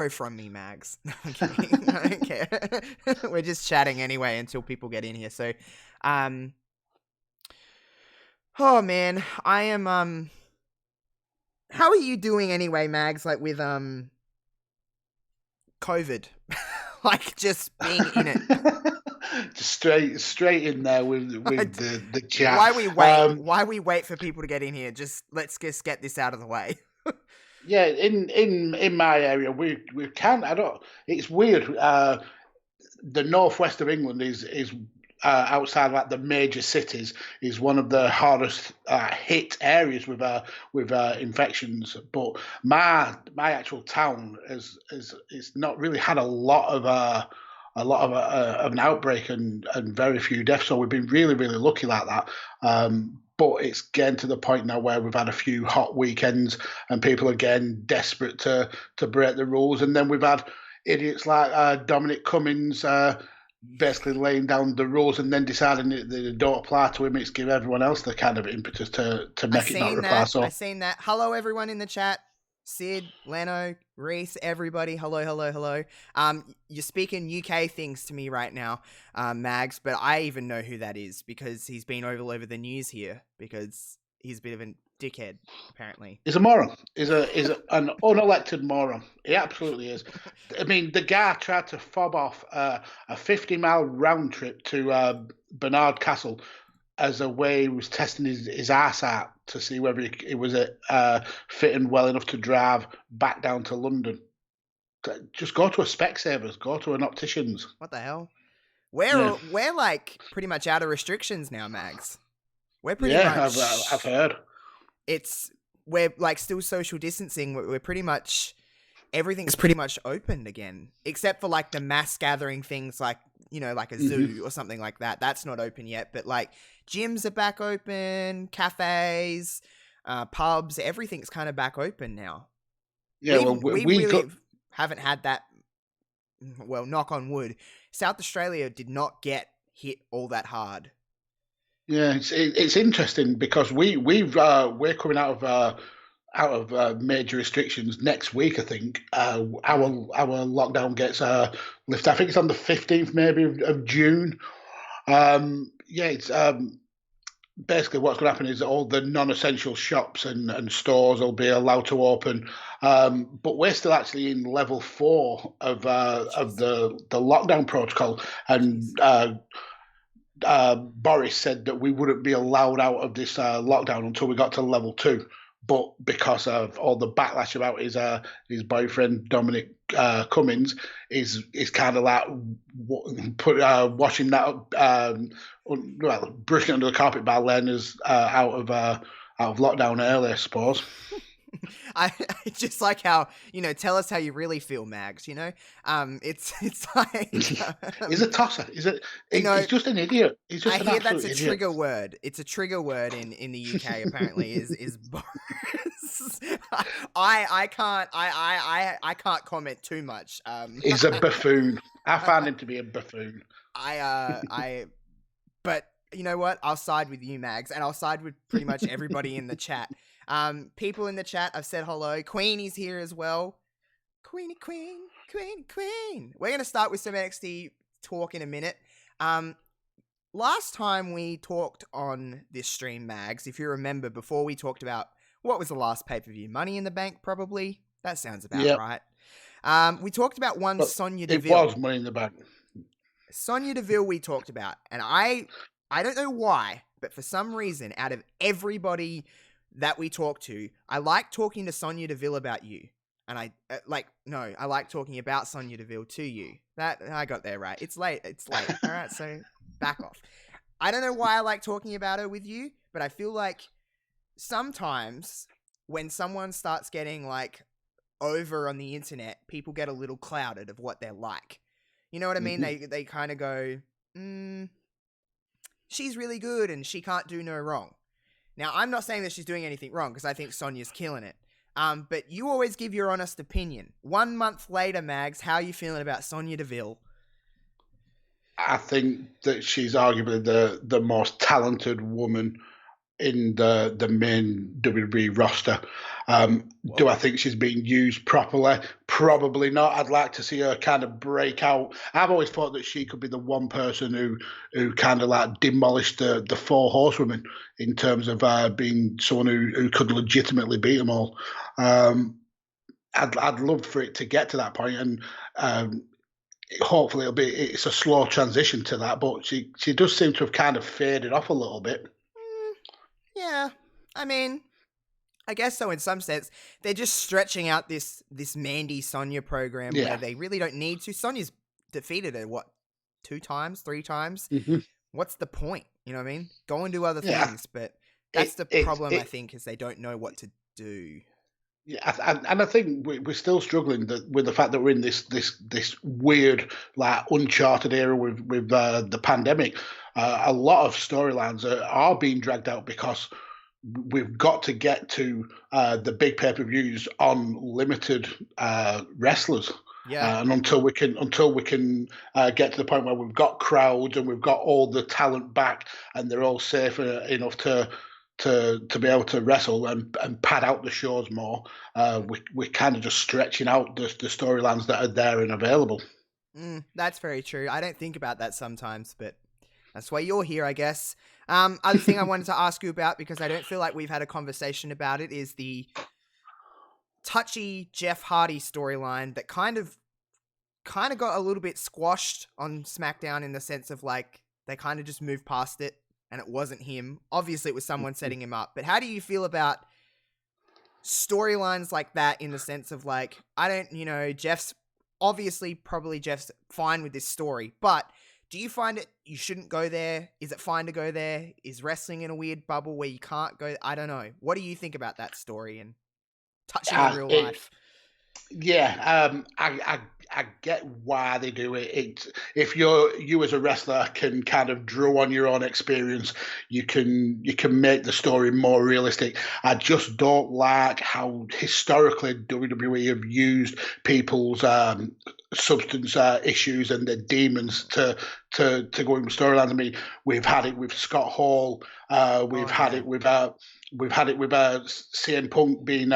from me, Mags. No, I'm kidding. I don't care. We're just chatting anyway until people get in here. So, oh man, I am, how are you doing anyway, Mags? Like with, COVID, like just being in it. Just straight in there with the chat. Why we wait for people to get in here? Let's just get this out of the way. Yeah, in my area, we can. It's weird. The northwest of England is outside like the major cities is one of the hardest hit areas with infections. But my actual town is not really had a lot of an outbreak and very few deaths. So we've been really lucky like that. But it's getting to the point now where we've had a few hot weekends and people are getting desperate to break the rules. And then we've had idiots like Dominic Cummings basically laying down the rules and then deciding that they don't apply to him. It's give everyone else the kind of impetus to make it not apply. So I've seen that. Hello, everyone in the chat. Sid, Leno, Reese, everybody. Hello. You're speaking UK things to me right now, Mags, but I even know who that is because he's been all over the news here because he's a bit of a dickhead, apparently. He's a moron. He's an unelected moron. He absolutely is. I mean, the guy tried to fob off a 50-mile round trip to Barnard Castle as a way he was testing his ass out to see whether he was fitting well enough to drive back down to London. Just go to a Specsavers, go to an optician's. What the hell? We're like pretty much out of restrictions now, Mags. We're pretty much. I've heard. We're like still social distancing. We're pretty much, everything's pretty much opened again, except for like the mass gathering things like, like a zoo or something like that. That's not open yet, but like gyms are back open, cafes, pubs, everything's kind of back open now. Yeah, we really haven't had that. Well, knock on wood, South Australia did not get hit all that hard. Yeah, it's interesting because we're coming out of major restrictions next week. I think our lockdown gets lifted. I think it's on the 15th maybe of June. It's basically what's going to happen is all the non-essential shops and stores will be allowed to open, but we're still actually in level 4 of the lockdown protocol, and Boris said that we wouldn't be allowed out of this lockdown until we got to level 2. But because of all the backlash about his boyfriend Dominic Cummings, is kind of like washing that up, brushing it under the carpet by letting us out of lockdown early, I suppose. I just like how, tell us how you really feel, Mags, it's like he's a tosser. He's just an idiot. He's just I hear that's a trigger word. It's a trigger word in the UK apparently is Boris. I can't comment too much. He's a buffoon. I found him to be a buffoon. But you know what? I'll side with you, Mags, and I'll side with pretty much everybody in the chat. People in the chat, I've said hello. Queenie's here as well. Queen. We're going to start with some NXT talk in a minute. Last time we talked on this stream, Mags, if you remember, before we talked about what was the last pay-per-view? Money in the Bank, probably? That sounds about right. We talked about Sonya Deville. It was Money in the Bank. Sonya Deville we talked about. And I don't know why, but for some reason, out of everybody that we talk to, I like talking to Sonya Deville about you. And I like talking about Sonya Deville to you. That I got there right. It's late. All right, so back off. I don't know why I like talking about her with you, but I feel like sometimes when someone starts getting like over on the internet, people get a little clouded of what they're like. You know what I mean? They kind of go, she's really good and she can't do no wrong. Now, I'm not saying that she's doing anything wrong because I think Sonya's killing it. But you always give your honest opinion. 1 month later, Mags, how are you feeling about Sonya Deville? I think that she's arguably the most talented woman in the main WWE roster. Do I think she's being used properly? Probably not. I'd like to see her kind of break out. I've always thought that she could be the one person who kind of like demolished the four horsewomen in terms of being someone who could legitimately beat them all. I'd love for it to get to that point, and hopefully it's a slow transition to that. But she does seem to have kind of faded off a little bit. Yeah, I mean, I guess so in some sense. They're just stretching out this Mandy Sonya program where they really don't need to. Sonya's defeated her, what, 2 times, 3 times? Mm-hmm. What's the point? You know what I mean? Go and do other things, but that's the problem, I think, is they don't know what to do. Yeah, and I think we're still struggling with the fact that we're in this weird, like, uncharted era with the pandemic. A lot of storylines are being dragged out because we've got to get to the big pay-per-views on limited wrestlers. Yeah. And until we can get to the point where we've got crowds and we've got all the talent back and they're all safe enough to be able to wrestle and pad out the shows more, we're kind of just stretching out the storylines that are there and available. That's very true. I don't think about that sometimes, but that's why you're here, I guess. Other thing I wanted to ask you about, because I don't feel like we've had a conversation about it, is the touchy Jeff Hardy storyline that kind of got a little bit squashed on SmackDown, in the sense of, like, they kind of just moved past it and it wasn't him. Obviously it was someone setting him up, but how do you feel about storylines like that, in the sense of, like, Jeff's fine with this story, but do you find it you shouldn't go there? Is it fine to go there? Is wrestling in a weird bubble where you can't go? I don't know. What do you think about that story and touching on real life? Yeah, I get why they do it. If you as a wrestler can kind of draw on your own experience, you can make the story more realistic. I just don't like how historically WWE have used people's substance issues and their demons to go in storylines. I mean, we've had it with Scott Hall. We've had it with CM Punk being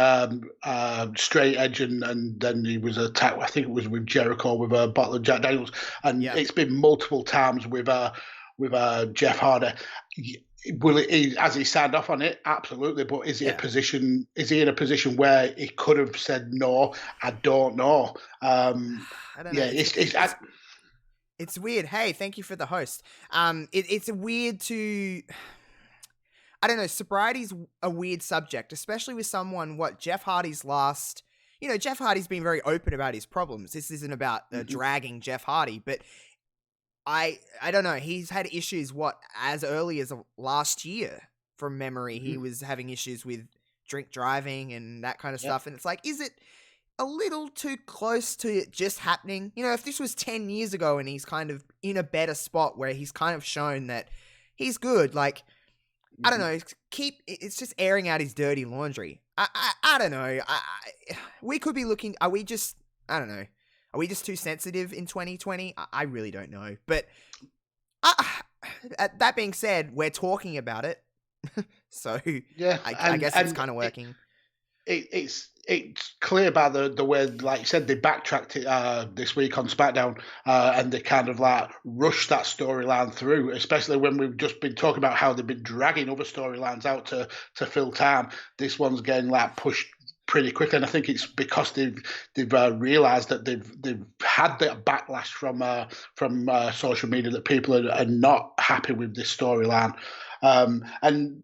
straight edge, and then he was attacked. I think it was with Jericho with a bottle of Jack Daniels, and it's been multiple times with Jeff Hardy. Has he signed off on it? Absolutely, but is he in a position where he could have said no? I don't know. I don't know. It's weird. Hey, thank you for the host. It's weird to. I don't know, sobriety's a weird subject, especially with someone, Jeff Hardy's last... Jeff Hardy's been very open about his problems. This isn't about dragging Jeff Hardy, but I don't know, he's had issues, as early as last year, from memory. He was having issues with drink driving and that kind of stuff, and it's like, is it a little too close to it just happening? If this was 10 years ago and he's kind of in a better spot where he's kind of shown that he's good, like... I don't know. It's just airing out his dirty laundry. I don't know. We could be looking. Are we just? I don't know. Are we just too sensitive in 2020? I really don't know. But that being said, we're talking about it, so I guess it's kind of working. It's clear by the way, like you said, they backtracked it this week on SmackDown, and they kind of like rushed that storyline through, especially when we've just been talking about how they've been dragging other storylines out to fill time. This one's getting like pushed pretty quickly, and I think it's because they've realised that they've had that backlash from social media, that people are not happy with this storyline. And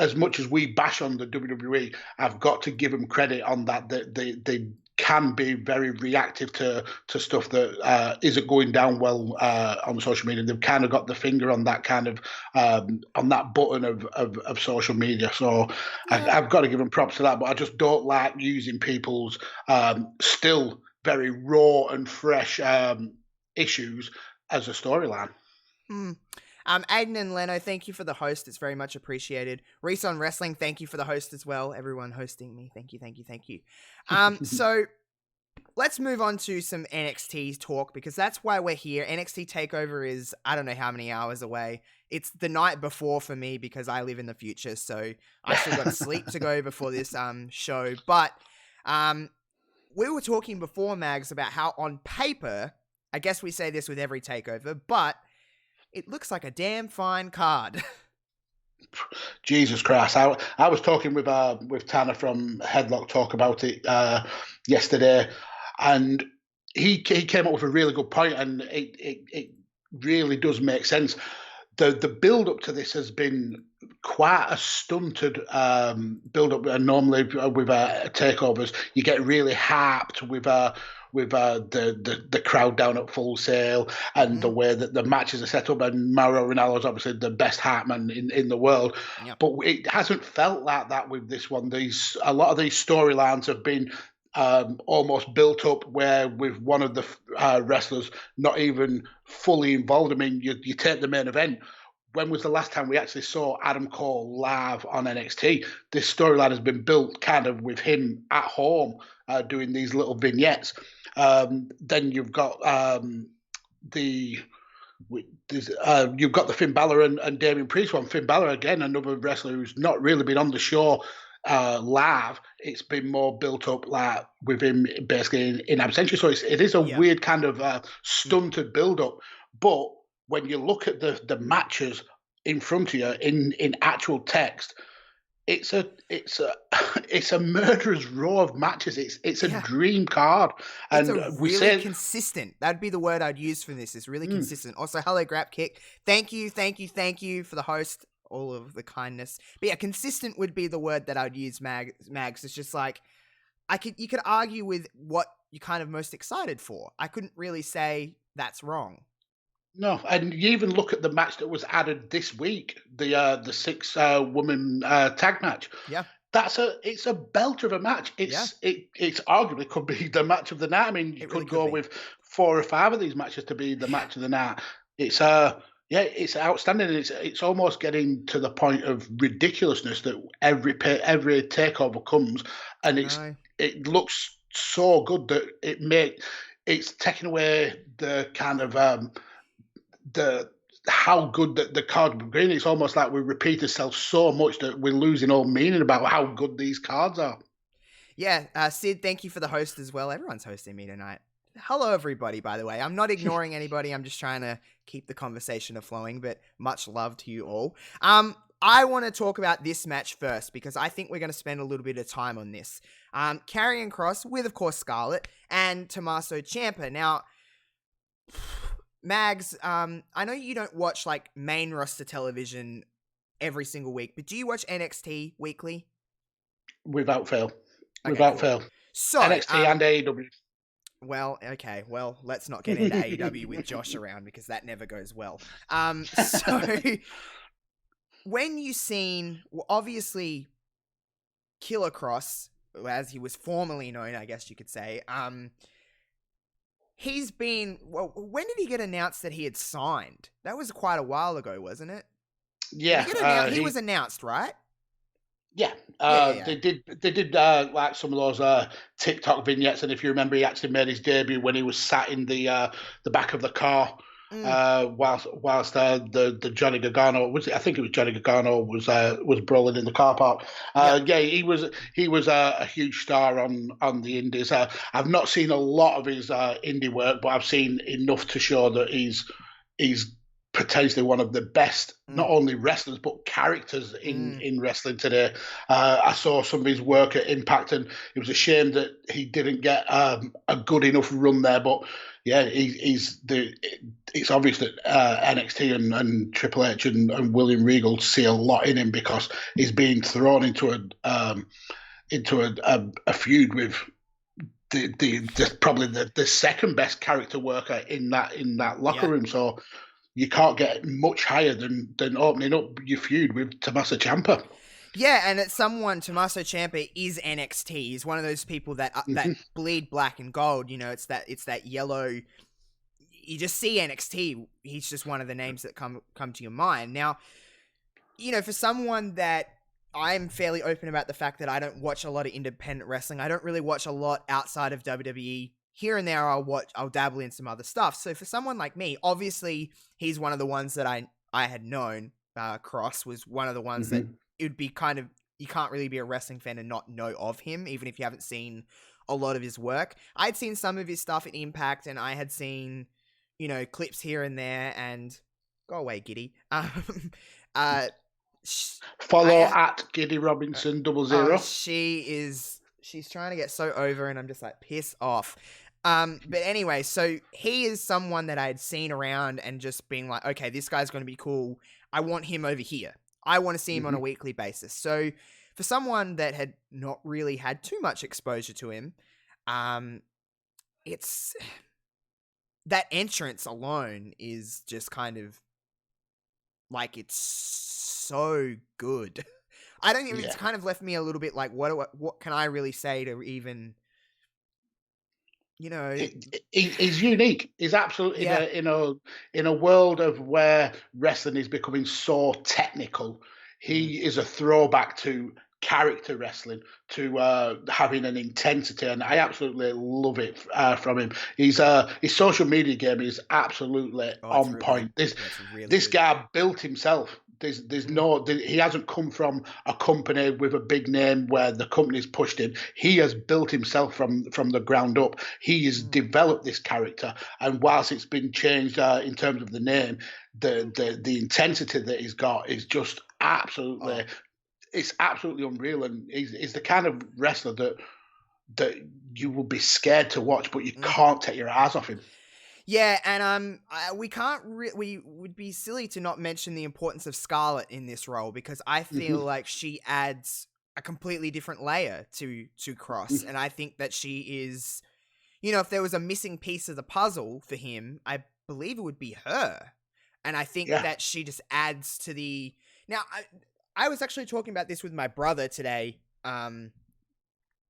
as much as we bash on the WWE, I've got to give them credit on that. They can be very reactive to stuff that isn't going down well on social media. They've kind of got the finger on that kind of on that button of social media. So I've got to give them props to that. But I just don't like using people's still very raw and fresh issues as a storyline. Aiden and Leno, thank you for the host. It's very much appreciated. Reese on Wrestling, thank you for the host as well. Everyone hosting me, thank you. So let's move on to some NXT talk because that's why we're here. NXT Takeover is, I don't know how many hours away. It's the night before for me because I live in the future, so I still got sleep to go before this show. But we were talking before, Mags, about how on paper, I guess we say this with every takeover, but it looks like a damn fine card. Jesus Christ! I was talking with Tanner from Headlock Talk about it yesterday, and he came up with a really good point, and it really does make sense. The build up to this has been quite a stunted build up, and normally with takeovers you get really harped with the crowd down at Full Sail and the way that the matches are set up. And Mauro Ranallo is obviously the best heartman in the world, but it hasn't felt like that with this one. A lot of these storylines have been almost built up where with one of the wrestlers not even fully involved. I mean, you take the main event. When was the last time we actually saw Adam Cole live on NXT? This storyline has been built kind of with him at home doing these little vignettes. Then you've got you've got the Finn Balor and Damien Priest one. Finn Balor, again, another wrestler who's not really been on the show live. It's been more built up like with him basically in absentia. So it is a weird kind of stunted build up. But when you look at the matches in front of you in actual text, it's a murderer's row of matches. It's a dream card, and it's really consistent. That'd be the word I'd use for this. It's really consistent. Also, hello, Grap Kick. Thank you for the host. All of the kindness, but yeah, consistent would be the word that I'd use. Mags. It's just like you could argue with what you're kind of most excited for. I couldn't really say that's wrong. No, and you even look at the match that was added this week, the 6 woman tag match. Yeah, it's a belter of a match. It's arguably could be the match of the night. I mean, you could go with 4 or 5 of these matches to be the match of the night. It's it's outstanding. It's almost getting to the point of ridiculousness that every takeover comes, and it looks so good that it's taking away the kind of how good the card will be. It's almost like we repeat ourselves so much that we're losing all meaning about how good these cards are. Yeah, Sid, thank you for the host as well. Everyone's hosting me tonight. Hello, everybody, by the way. I'm not ignoring anybody. I'm just trying to keep the conversation flowing, but much love to you all. I want to talk about this match first because I think we're going to spend a little bit of time on this. Karrion Kross with, of course, Scarlett and Tommaso Ciampa. Now, Mags, I know you don't watch like main roster television every single week, but do you watch NXT weekly? Without fail. Okay, Without fail. So, NXT and AEW. Well, okay. Well, let's not get into AEW with Josh around because that never goes well. So when you seen, obviously, Killer Kross, as he was formerly known, I guess you could say, he's been, well, when did he get announced that he had signed? That was quite a while ago, wasn't it? Yeah. He was announced, right? Yeah. They did like some of those TikTok vignettes, and if you remember, he actually made his debut when he was sat in the back of the car whilst the Johnny Gargano I think it was Johnny Gargano was brawling in the car park. He was a huge star on the Indies. I've not seen a lot of his indie work, but I've seen enough to show that he's potentially one of the best, not only wrestlers, but characters in wrestling today. I saw some of his work at Impact, and it was a shame that he didn't get a good enough run there. But yeah, it's obvious that NXT and Triple H and William Regal see a lot in him because he's being thrown into a feud with probably the second best character worker in that locker room. So you can't get much higher than opening up your feud with Tommaso Ciampa. Yeah, and it's Tommaso Ciampa is NXT. He's one of those people that bleed black and gold. You know, it's that yellow. You just see NXT. He's just one of the names that come to your mind. Now, you know, for someone that I'm fairly open about the fact that I don't watch a lot of independent wrestling. I don't really watch a lot outside of WWE here and there I'll dabble in some other stuff. So for someone like me, obviously he's one of the ones that I had known. Cross was one of the ones that it would be kind of, you can't really be a wrestling fan and not know of him, even if you haven't seen a lot of his work. I'd seen some of his stuff at Impact, and I had seen, clips here and there, and go away, Giddy. Follow at Giddy Robinson 00. She's trying to get so over, and I'm just like, piss off. But anyway, so he is someone that I had seen around and just being like, okay, this guy's going to be cool. I want him over here. I want to see him on a weekly basis. So for someone that had not really had too much exposure to him, it's that entrance alone is just kind of like, it's so good. I don't even, it's kind of left me a little bit like, what can I really say to even, he's unique. He's absolutely in a world of where wrestling is becoming so technical. He is a throwback to character wrestling, to having an intensity, and I absolutely love it from him. His social media game is absolutely on point. This guy built himself. He hasn't come from a company with a big name where the company's pushed him. He has built himself from the ground up. He has developed this character, and whilst it's been changed in terms of the name, the intensity that he's got is just absolutely, it's absolutely unreal. And he's the kind of wrestler that you will be scared to watch, but you can't take your eyes off him. Yeah, and we would be silly to not mention the importance of Scarlett in this role, because I feel like she adds a completely different layer to Cross, and I think that she is, if there was a missing piece of the puzzle for him, I believe it would be her, and I think that she just adds to the. Now, I was actually talking about this with my brother today,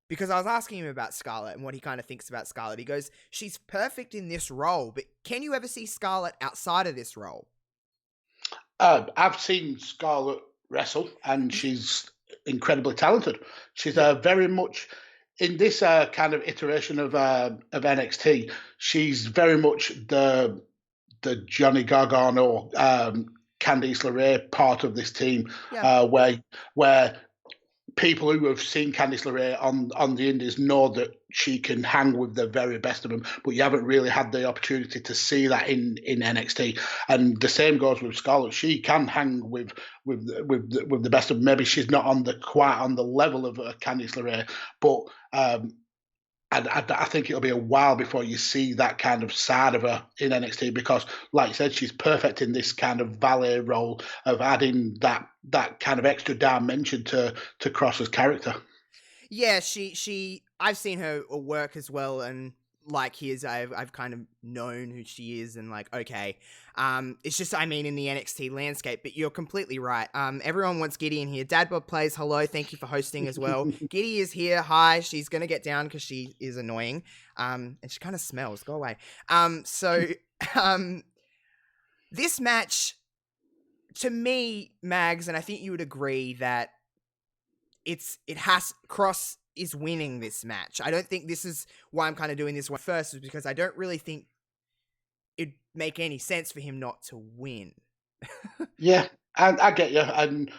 because I was asking him about Scarlett and what he kind of thinks about Scarlett. He goes, she's perfect in this role, but can you ever see Scarlett outside of this role? I've seen Scarlett wrestle, and she's incredibly talented. She's very much, in this kind of iteration of NXT, she's very much the Johnny Gargano, Candice LeRae part of this team, where people who have seen Candice LeRae on the Indies know that she can hang with the very best of them, but you haven't really had the opportunity to see that in NXT. And the same goes with Scarlett. She can hang with the best of them. Maybe she's not quite on the level of Candice LeRae, but I think it'll be a while before you see that kind of side of her in NXT, because, like you said, she's perfect in this kind of valet role of adding that kind of extra dimension to Cross's character. Yeah, I've seen her work as well, and like I've kind of known who she is, and like, okay, it's just, I mean, in the NXT landscape, but you're completely right. Everyone wants Giddy in here. Dad Bob Plays, hello, thank you for hosting as well. Giddy is here, hi, she's gonna get down because she is annoying, and she kind of smells, go away. This match, to me, Mags, and I think you would agree that Cross is winning this match. I don't think this is why I'm kind of doing this one first, is because I don't really think it'd make any sense for him not to win. Yeah, and I get you. And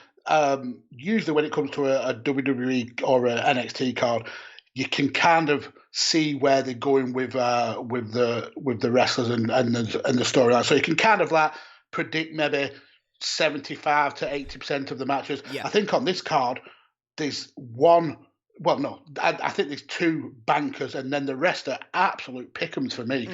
usually when it comes to a WWE or an NXT card, you can kind of see where they're going with the wrestlers and the storyline. So you can kind of like predict maybe 75 to 80% of the matches. Yeah. I think on this card, there's one. Well, no, I think there's two bankers, and then the rest are absolute pick'ems for me.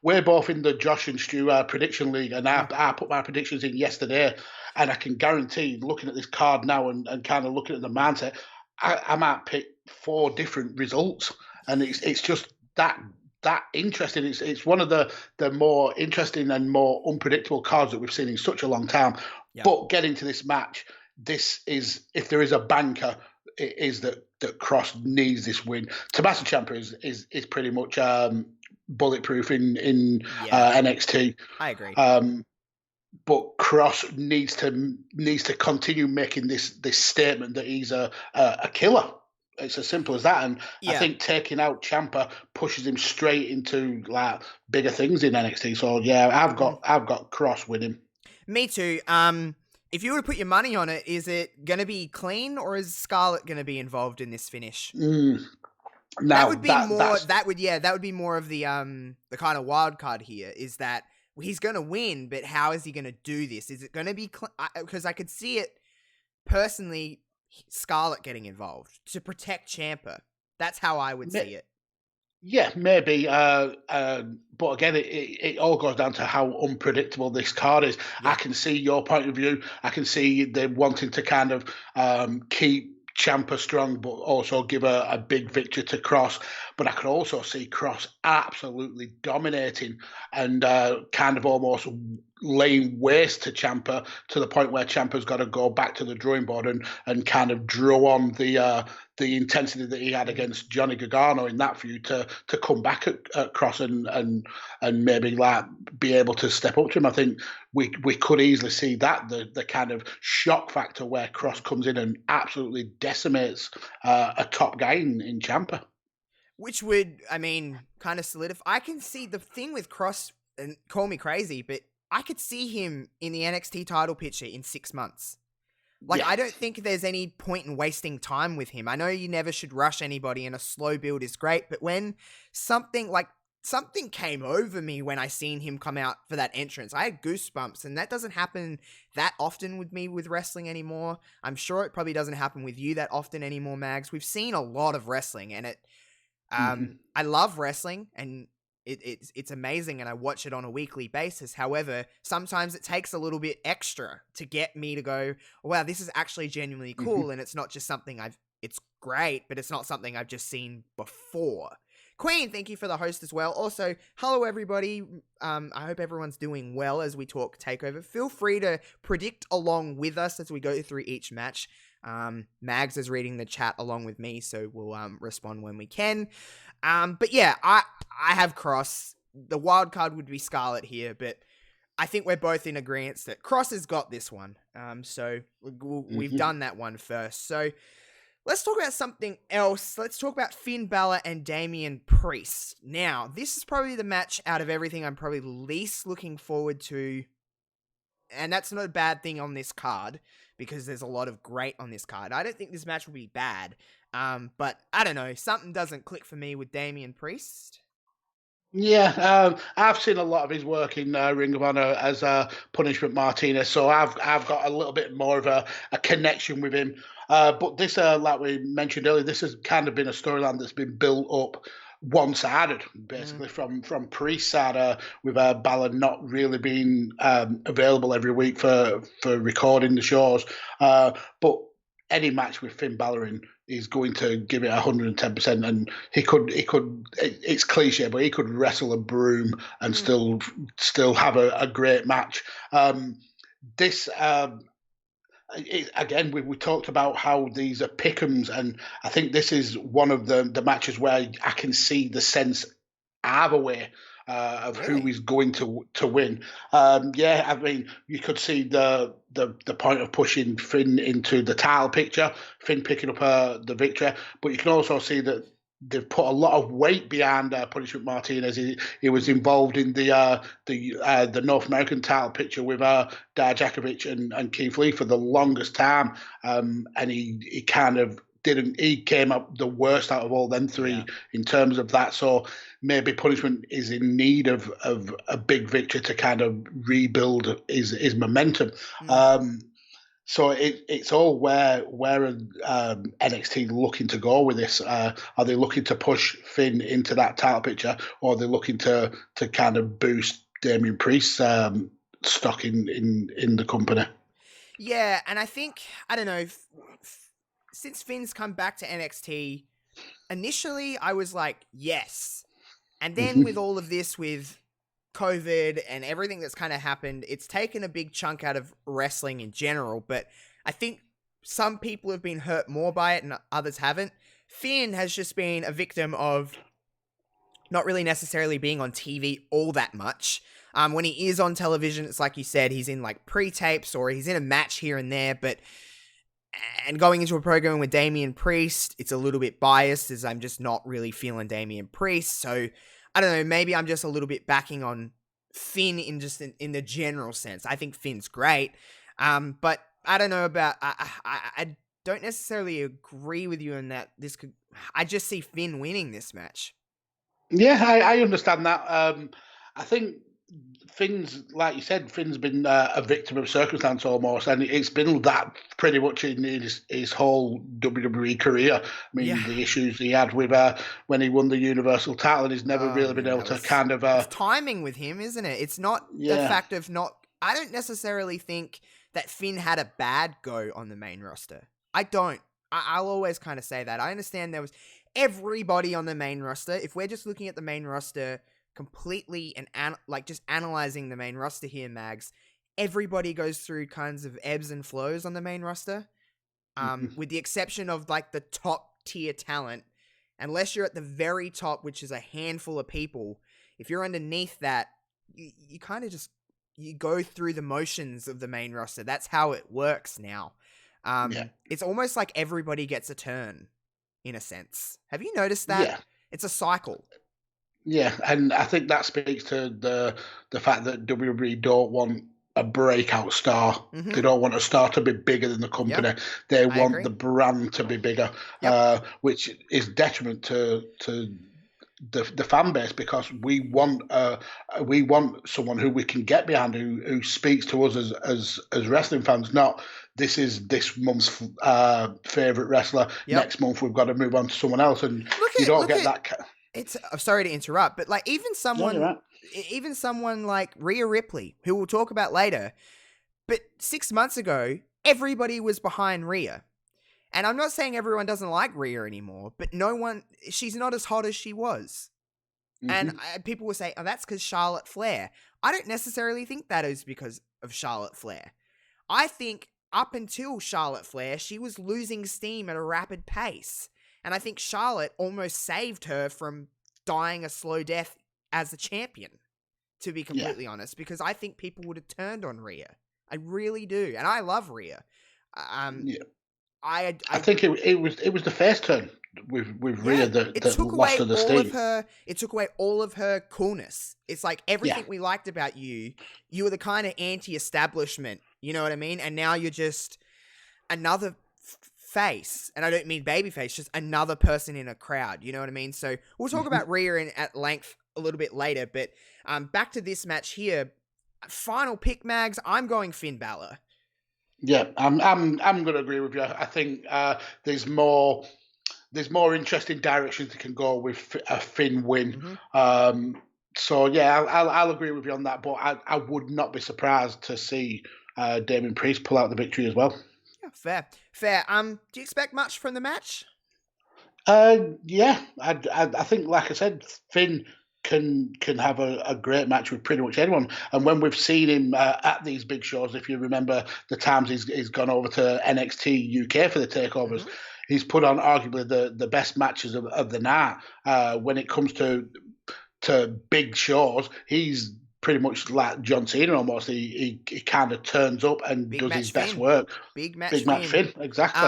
We're both in the Josh and Stu prediction league, and I put my predictions in yesterday, and I can guarantee, looking at this card now and kind of looking at the mindset, I might pick 4 different results, and it's just that interesting. It's one of the more interesting and more unpredictable cards that we've seen in such a long time. Yep. But getting to this match, this is, if there is a banker, it is that Cross needs this win. Tommaso Ciampa is pretty much bulletproof in NXT. I agree. But Cross needs to continue making this statement that he's a killer. It's as simple as that. And I Yeah. think taking out Ciampa pushes him straight into like bigger things in NXT. So yeah, I've got Cross with him. Me too. If you were to put your money on it, is it going to be clean or is Scarlett going to be involved in this finish? That Now would be more. that's That would be more of the kind of wild card here. Is that he's going to win, but how is he going to do this? Is it going to be because I could see it personally, Scarlett getting involved to protect Ciampa. That's how I would see it. Yeah, maybe. But again, it all goes down to how unpredictable this card is. Yeah. I can see your point of view. I can see them wanting to kind of keep Ciampa strong, but also give a big victory to Cross. But I could also see Cross absolutely dominating and kind of almost laying waste to Ciampa to the point where Ciampa's got to go back to the drawing board and kind of draw on the intensity that he had against Johnny Gargano in that feud to come back at Cross and maybe like be able to step up to him. I think we could easily see that the kind of shock factor where Cross comes in and absolutely decimates a top guy in Ciampa. Which would, I mean, kind of solidify. I can see the thing with Cross, and call me crazy, but I could see him in the NXT title picture in 6 months. Like, yeah. I don't think there's any point in wasting time with him. I know you never should rush anybody and a slow build is great, but when something came over me when I seen him come out for that entrance, I had goosebumps, and that doesn't happen that often with me with wrestling anymore. I'm sure it probably doesn't happen with you that often anymore, Mags. We've seen a lot of wrestling, and I love wrestling, and it's amazing, and I watch it on a weekly basis. However, sometimes it takes a little bit extra to get me to go, wow, this is actually genuinely cool, and it's not just something it's great, but it's not something I've just seen before. Queen, thank you for the host as well. Also, hello everybody. I hope everyone's doing well as we talk Takeover. Feel free to predict along with us as we go through each match. Mags is reading the chat along with me, so we'll respond when we can. But yeah, I have Cross. The wild card would be Scarlett here, but I think we're both in agreement that Cross has got this one. So we've done that one first. So let's talk about something else. Let's talk about Finn Balor and Damien Priest. Now, this is probably the match out of everything I'm probably least looking forward to, and that's not a bad thing on this card, because there's a lot of great on this card. I don't think this match will be bad, but I don't know. Something doesn't click for me with Damien Priest. Yeah, I've seen a lot of his work in Ring of Honor as Punishment Martinez, so I've got a little bit more of a connection with him. But this, like we mentioned earlier, this has kind of been a storyline that's been built up one-sided, basically, from Priest's side, with Balor not really being available every week for recording the shows. But any match with Finn Balor in, he's going to give it 110%, and he could. It's cliche, but he could wrestle a broom and still have a great match. Again, we talked about how these are pick'ems, and I think this is one of the matches where I can see the sense either way of Really? who is going to win. Yeah, I mean, you could see the point of pushing Finn into the title picture, Finn picking up the victory, but you can also see that they've put a lot of weight behind Punishment Martinez. He was involved in the North American title picture with Dijakovic and Keith Lee for the longest time, and he kind of didn't. He came up the worst out of all them three in terms of that. So maybe Punishment is in need of a big victory to kind of rebuild his momentum. So it's all where NXT looking to go with this. Are they looking to push Finn into that title picture, or are they looking to kind of boost Damien Priest's stock in the company? Yeah, and I think, I don't know, since Finn's come back to NXT, initially I was like, yes. And then with all of this, with COVID and everything that's kind of happened, it's taken a big chunk out of wrestling in general, but I think some people have been hurt more by it and others haven't. Finn has just been a victim of not really necessarily being on TV all that much. When he is on television, it's like you said, he's in like pre-tapes or he's in a match here and there, but And going into a program with Damien Priest, it's a little bit biased as I'm just not really feeling Damien Priest. So I don't know, maybe I'm just a little bit backing on Finn in the general sense. I think Finn's great. But I don't know about, I don't necessarily agree with you in that I just see Finn winning this match. Yeah, I understand that. I think Finn's, like you said, Finn's been a victim of circumstance almost, and it's been that pretty much in his whole WWE career. I mean, the issues he had with when he won the Universal title, and he's never really been able to kind of... it's timing with him, isn't it? It's not the fact of not... I don't necessarily think that Finn had a bad go on the main roster. I don't. I'll always kind of say that. I understand there was everybody on the main roster. If we're just looking at the main roster completely and just analyzing the main roster here, Mags, everybody goes through kinds of ebbs and flows on the main roster, with the exception of like the top tier talent. Unless you're at the very top, which is a handful of people, if you're underneath that, you kind of just you go through the motions of the main roster. That's how it works now. It's almost like everybody gets a turn in a sense. Have you noticed that? Yeah. It's a cycle. Yeah, and I think that speaks to the fact that WWE don't want a breakout star. Mm-hmm. They don't want a star to be bigger than the company. Yep. They want the brand to be bigger, which is detriment to the fan base, because we want someone who we can get behind, who speaks to us as wrestling fans. Not this is this month's favorite wrestler. Yep. Next month we've got to move on to someone else, and you don't get that. I'm sorry to interrupt, but like even someone like Rhea Ripley, who we'll talk about later, but 6 months ago, everybody was behind Rhea. And I'm not saying everyone doesn't like Rhea anymore, but she's not as hot as she was. Mm-hmm. And people will say, oh, that's because Charlotte Flair. I don't necessarily think that is because of Charlotte Flair. I think up until Charlotte Flair, she was losing steam at a rapid pace. And I think Charlotte almost saved her from dying a slow death as a champion, to be completely honest, because I think people would have turned on Rhea. I really do. And I love Rhea. I think it was the first turn with Rhea that lost her the steam. It took away all of her coolness. It's like everything we liked about you. You were the kind of anti-establishment, you know what I mean? And now you're just another face, and I don't mean babyface, just another person in a crowd, you know what I mean? So we'll talk about Rhea at length a little bit later, but back to this match here. Final pick, Mags. I'm going Finn Balor. Yeah, I'm going to agree with you. I think there's more interesting directions that can go with a Finn win. Mm-hmm. So yeah, I'll agree with you on that. But I would not be surprised to see Damien Priest pull out the victory as well. Yeah, fair. Do you expect much from the match? Yeah, I think, like I said, Finn can have a great match with pretty much anyone. And when we've seen him at these big shows, if you remember the times he's gone over to NXT UK for the takeovers, mm-hmm. he's put on arguably the best matches of the night. When it comes to big shows, he's pretty much like John Cena almost. He kind of turns up and does his best work. Big match Finn, exactly.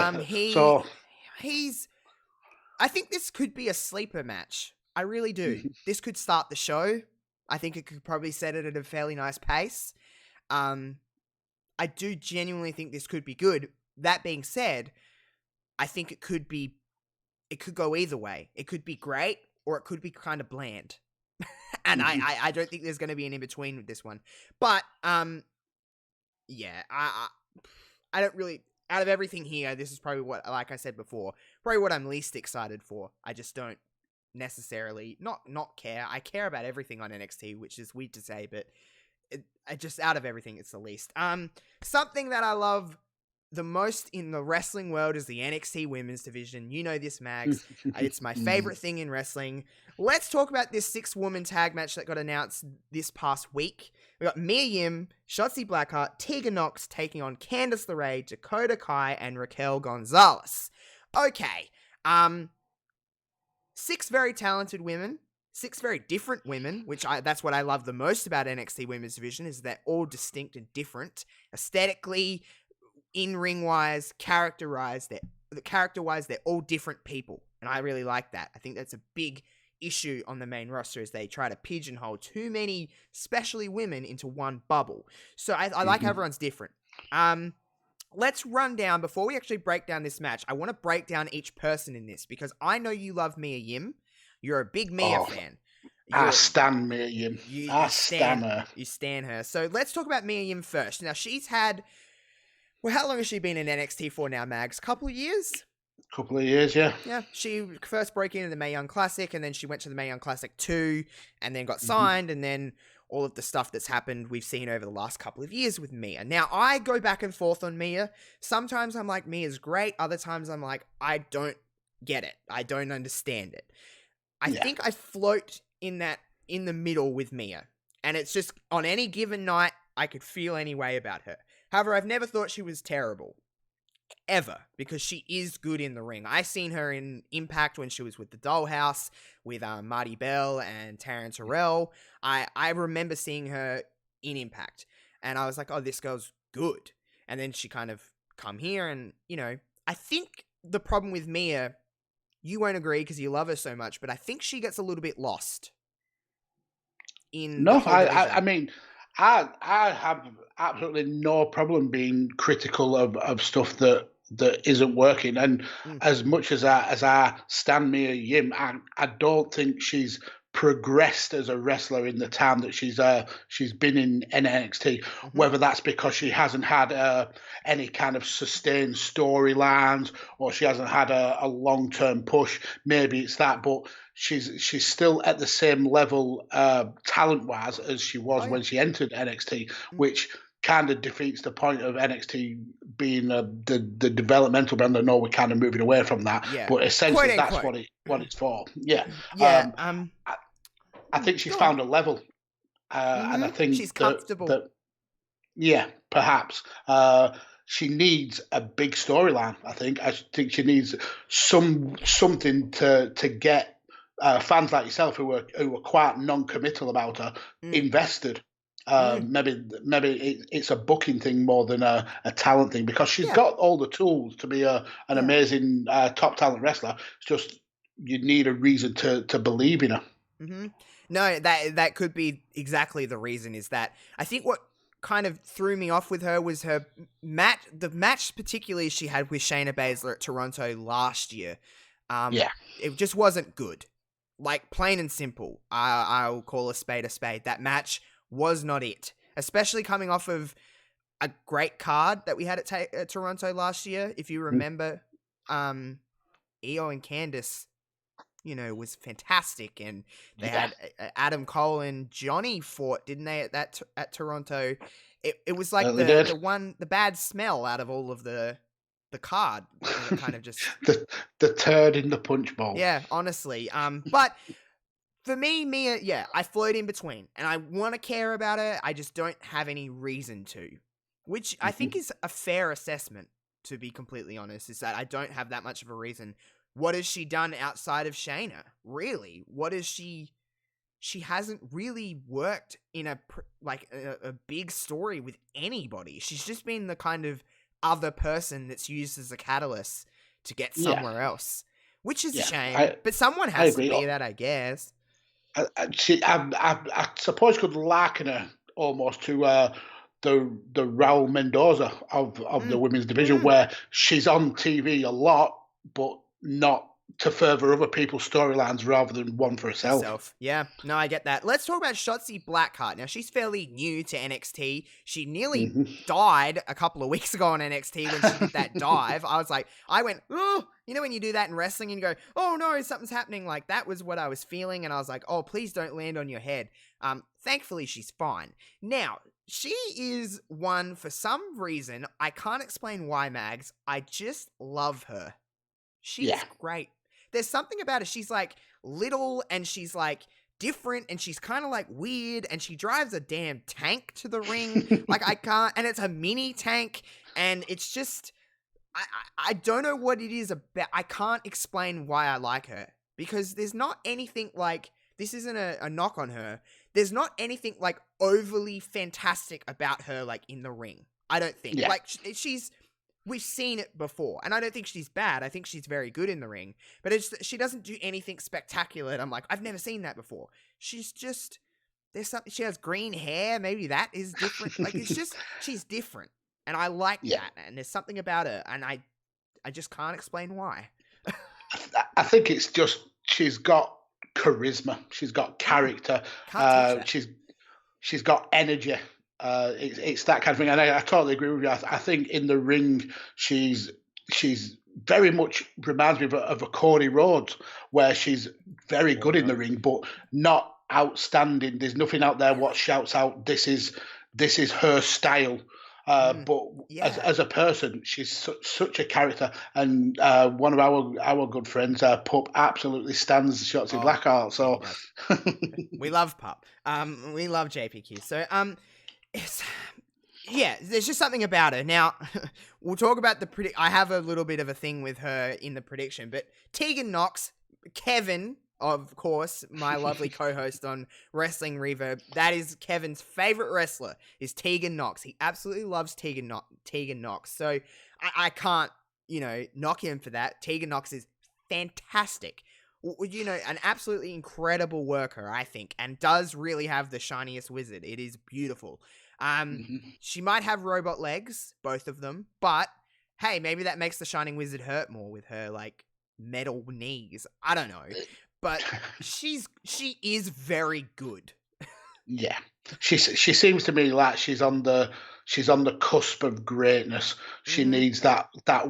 I think this could be a sleeper match. I really do. This could start the show. I think it could probably set it at a fairly nice pace. I do genuinely think this could be good. That being said, I think it could go either way. It could be great, or it could be kind of bland. And I don't think there's going to be an in-between with this one. But, yeah, I don't really... Out of everything here, this is probably what, like I said before, probably what I'm least excited for. I just don't necessarily... Not care. I care about everything on NXT, which is weird to say, but just out of everything, it's the least. Something that I love the most in the wrestling world is the NXT women's division. You know this, Mags. It's my favorite thing in wrestling. Let's talk about this 6-woman tag match that got announced this past week. We got Mia Yim, Shotzi Blackheart, Tegan Nox taking on Candice LeRae, Dakota Kai, and Raquel Gonzalez. Okay. 6 very talented women. 6 very different women, that's what I love the most about NXT women's division, is they're all distinct and different. Aesthetically, in-ring wise, character-wise, they're all different people. And I really like that. I think that's a big issue on the main roster is they try to pigeonhole too many, especially women, into one bubble. So I like everyone's different. Let's run down, before we actually break down this match, I want to break down each person in this because I know you love Mia Yim. You're a big Mia fan. I stan Mia Yim. I stan her. You stan her. So let's talk about Mia Yim first. Now, she's had... Well, how long has she been in NXT for now, Mags? Couple of years? Couple of years, yeah. Yeah, she first broke into the Mae Young Classic, and then she went to the Mae Young Classic 2, and then got signed, and then all of the stuff that's happened we've seen over the last couple of years with Mia. Now, I go back and forth on Mia. Sometimes I'm like, Mia's great. Other times I'm like, I don't get it. I don't understand it. I think I float in the middle with Mia. And it's just, on any given night, I could feel any way about her. However, I've never thought she was terrible. Ever. Because she is good in the ring. I seen her in Impact when she was with the Dollhouse, with Marty Bell and Taryn Terrell. I remember seeing her in Impact. And I was like, oh, this girl's good. And then she kind of come here and, you know, I think the problem with Mia, you won't agree because you love her so much, but I think she gets a little bit lost. I mean, I have absolutely no problem being critical of stuff that isn't working. And as much as I stand Mia Yim, I don't think she's progressed as a wrestler in the time that she's been in NXT. Whether that's because she hasn't had any kind of sustained storylines or she hasn't had a long-term push, maybe it's that. But she's still at the same level talent-wise as she was when she entered NXT, which kind of defeats the point of NXT being the developmental brand. I know we're kind of moving away from that, but essentially that's what it's for. Yeah. I think she's found a level, and I think she's comfortable. Perhaps. She needs a big storyline. I think she needs something to get fans like yourself who are quite non-committal about her invested. Maybe it's a booking thing more than a talent thing, because she's got all the tools to be an amazing top talent wrestler. It's just you need a reason to believe in her. No, that could be exactly the reason. Is that I think what kind of threw me off with her was her match. The match particularly she had with Shayna Baszler at Toronto last year. It just wasn't good. Like, plain and simple. I'll call a spade a spade. That match was not it. Especially coming off of a great card that we had at Toronto last year. If you remember, Io and Candice, you know, was fantastic. And they had Adam Cole and Johnny fought, didn't they, at Toronto? It was like the bad smell out of all of the card. Kind of just... the turd in the punch bowl. Yeah, honestly. But... For me, Mia, I float in between, and I want to care about her, I just don't have any reason to, which I think is a fair assessment, to be completely honest, is that I don't have that much of a reason. What has she done outside of Shayna? Really? What is she hasn't really worked in a big story with anybody. She's just been the kind of other person that's used as a catalyst to get somewhere else, which is a shame, but someone has to be that, I guess. I suppose could liken her almost to the Raul Mendoza of the women's division, where she's on TV a lot, but not to further other people's storylines rather than one for herself. Yeah, no, I get that. Let's talk about Shotzi Blackheart. Now, she's fairly new to NXT. She nearly died a couple of weeks ago on NXT when she did that dive. I went, oh, you know when you do that in wrestling and you go, oh no, something's happening. Like, that was what I was feeling. And I was like, oh, please don't land on your head. Thankfully, she's fine. Now, she is one, for some reason, I can't explain why, Mags. I just love her. She's great. There's something about her. She's like little and she's like different and she's kind of like weird and she drives a damn tank to the ring. And it's a mini tank and it's just, I don't know what it is about. I can't explain why I like her because there's not anything like, this isn't a knock on her. There's not anything like overly fantastic about her, like in the ring. I don't think. Like she's we've seen it before, and I don't think she's bad. I think she's very good in the ring, but it's she doesn't do anything spectacular. And I'm like, I've never seen that before. She's just there's something. She has green hair. Maybe that is different. Like it's just she's different, and I like that. And there's something about her, and I just can't explain why. I think it's just she's got charisma. She's got character. She's got energy. It's that kind of thing, and I totally agree with you. I think in the ring, she's very much reminds me of a Cody Rhodes, where she's very good in the ring, but not outstanding. There's nothing out there what shouts out, "This is her style." But as a person, she's such a character, and one of our good friends, Pup, absolutely stands Shotzi Blackheart. So we love Pup. We love JPQ. So there's just something about her. Now we'll talk about the I have a little bit of a thing with her in the prediction, but Tegan Nox, Kevin, of course, my lovely co-host on Wrestling Reverb, that is Kevin's favorite wrestler, is Tegan Nox. He absolutely loves Tegan Nox. So I can't, knock him for that. Tegan Nox is fantastic. An absolutely incredible worker, I think, and does really have the shiniest wizard. It is beautiful. She might have robot legs, both of them, but hey, maybe that makes the Shining Wizard hurt more with her, like, metal knees. I don't know. But she is very good. Yeah. She seems to me like she's on the cusp of greatness. She needs that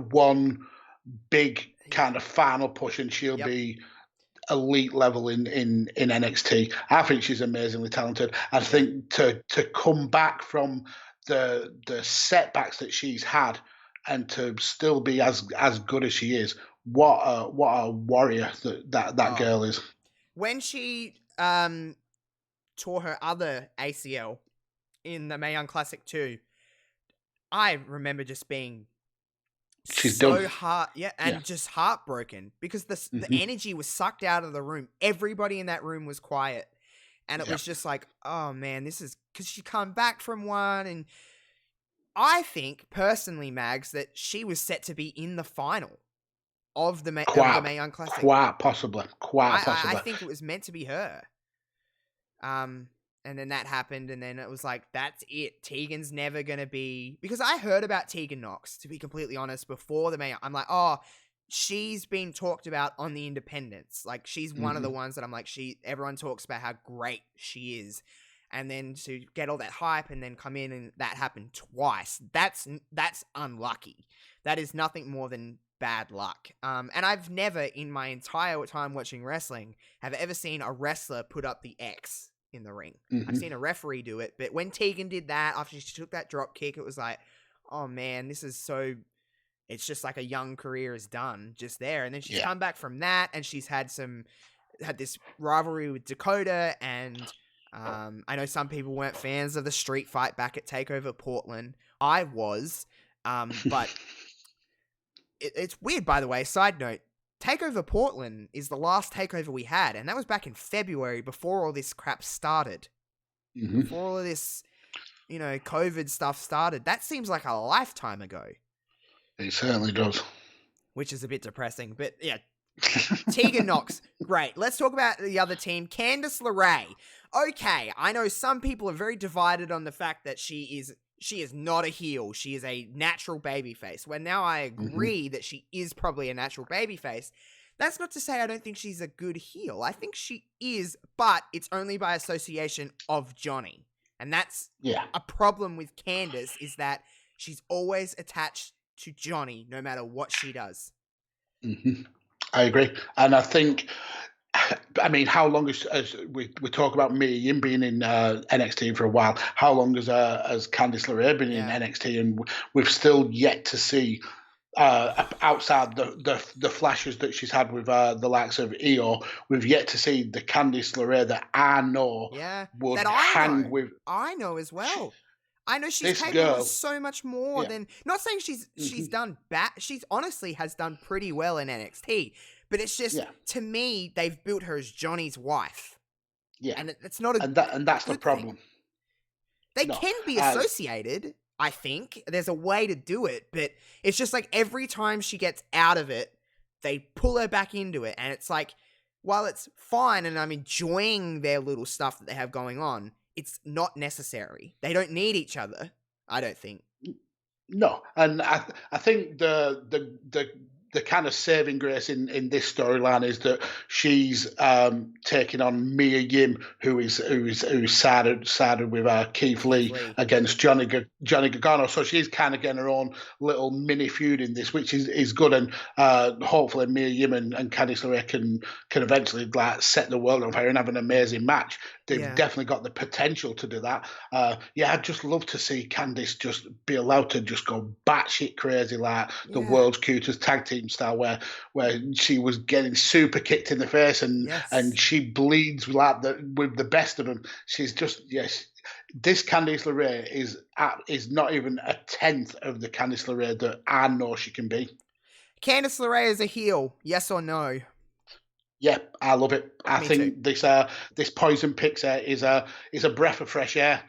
one big kind of final push, and she'll be elite level in NXT. I think she's amazingly talented. I think to come back from the setbacks that she's had and to still be as good as she is, what a warrior that girl is. When she tore her other ACL in the Mae Young Classic 2, I remember just being just heartbroken because the energy was sucked out of the room. Everybody in that room was quiet, and it was just like, oh man, this is because she come back from one, and I think personally, Mags, that she was set to be in the final of the Mae Young Classic. Quite possibly. I think it was meant to be her. And then that happened, and then it was like, that's it. Tegan's never going to be... Because I heard about Tegan Nox, to be completely honest, before the Mae Young. I'm like, she's been talked about on the independents. Like, she's one of the ones that I'm like, everyone talks about how great she is. And then to get all that hype and then come in and that happened twice, that's unlucky. That is nothing more than bad luck. And I've never, in my entire time watching wrestling, have ever seen a wrestler put up the X in the ring. I've seen a referee do it, but when Tegan did that, after she took that drop kick, it was like, oh man, this is so... It's just like a young career is done just there. And then she's come back from that, and she's had this rivalry with Dakota, and I know some people weren't fans of the street fight back at Takeover Portland. I was, but it's weird, by the way. Side note, Takeover Portland is the last takeover we had, and that was back in February before all this crap started. Before all of this, COVID stuff started. That seems like a lifetime ago. It certainly does. Which is a bit depressing, but yeah. Tegan Nox, great. Let's talk about the other team, Candice Larae. Okay, I know some people are very divided on the fact that she is not a heel. She is a natural babyface. Well, now I agree that she is probably a natural babyface. That's not to say I don't think she's a good heel. I think she is, but it's only by association of Johnny. And that's a problem with Candice, is that she's always attached to Johnny no matter what she does. I agree. And I think, how long as we talk about Mia being in NXT for a while, how long has Candice LeRae been in NXT? And we've still yet to see, outside the flashes that she's had with the likes of EO, we've yet to see the Candice LeRae that I know would hang with. I know as well. I know she's capable of so much more than... Not saying she's done bad. She's honestly has done pretty well in NXT. But it's just, to me, they've built her as Johnny's wife. Yeah. And it's not a... And that's the problem. They can be associated. I think there's a way to do it, but it's just like every time she gets out of it, they pull her back into it. And it's like, while it's fine and I'm enjoying their little stuff that they have going on, it's not necessary. They don't need each other, I don't think. No, and I think the kind of saving grace in this storyline is that she's taking on Mia Yim, who's sided with Keith Lee against Johnny Gargano. So she's kind of getting her own little mini feud in this, which is good, and hopefully Mia Yim and Candice LeRae can eventually like set the world on fire and have an amazing match. They've definitely got the potential to do that. I'd just love to see Candice just be allowed to just go batshit crazy like the world's cutest tag team style, where she was getting super kicked in the face and she bleeds like with the best of them. She's just this Candice LeRae is not even a tenth of the Candice LeRae that I know she can be. Candice LeRae is a heel, yes or no? Yeah, I love it. I think too. this Poison Pixie is a breath of fresh air.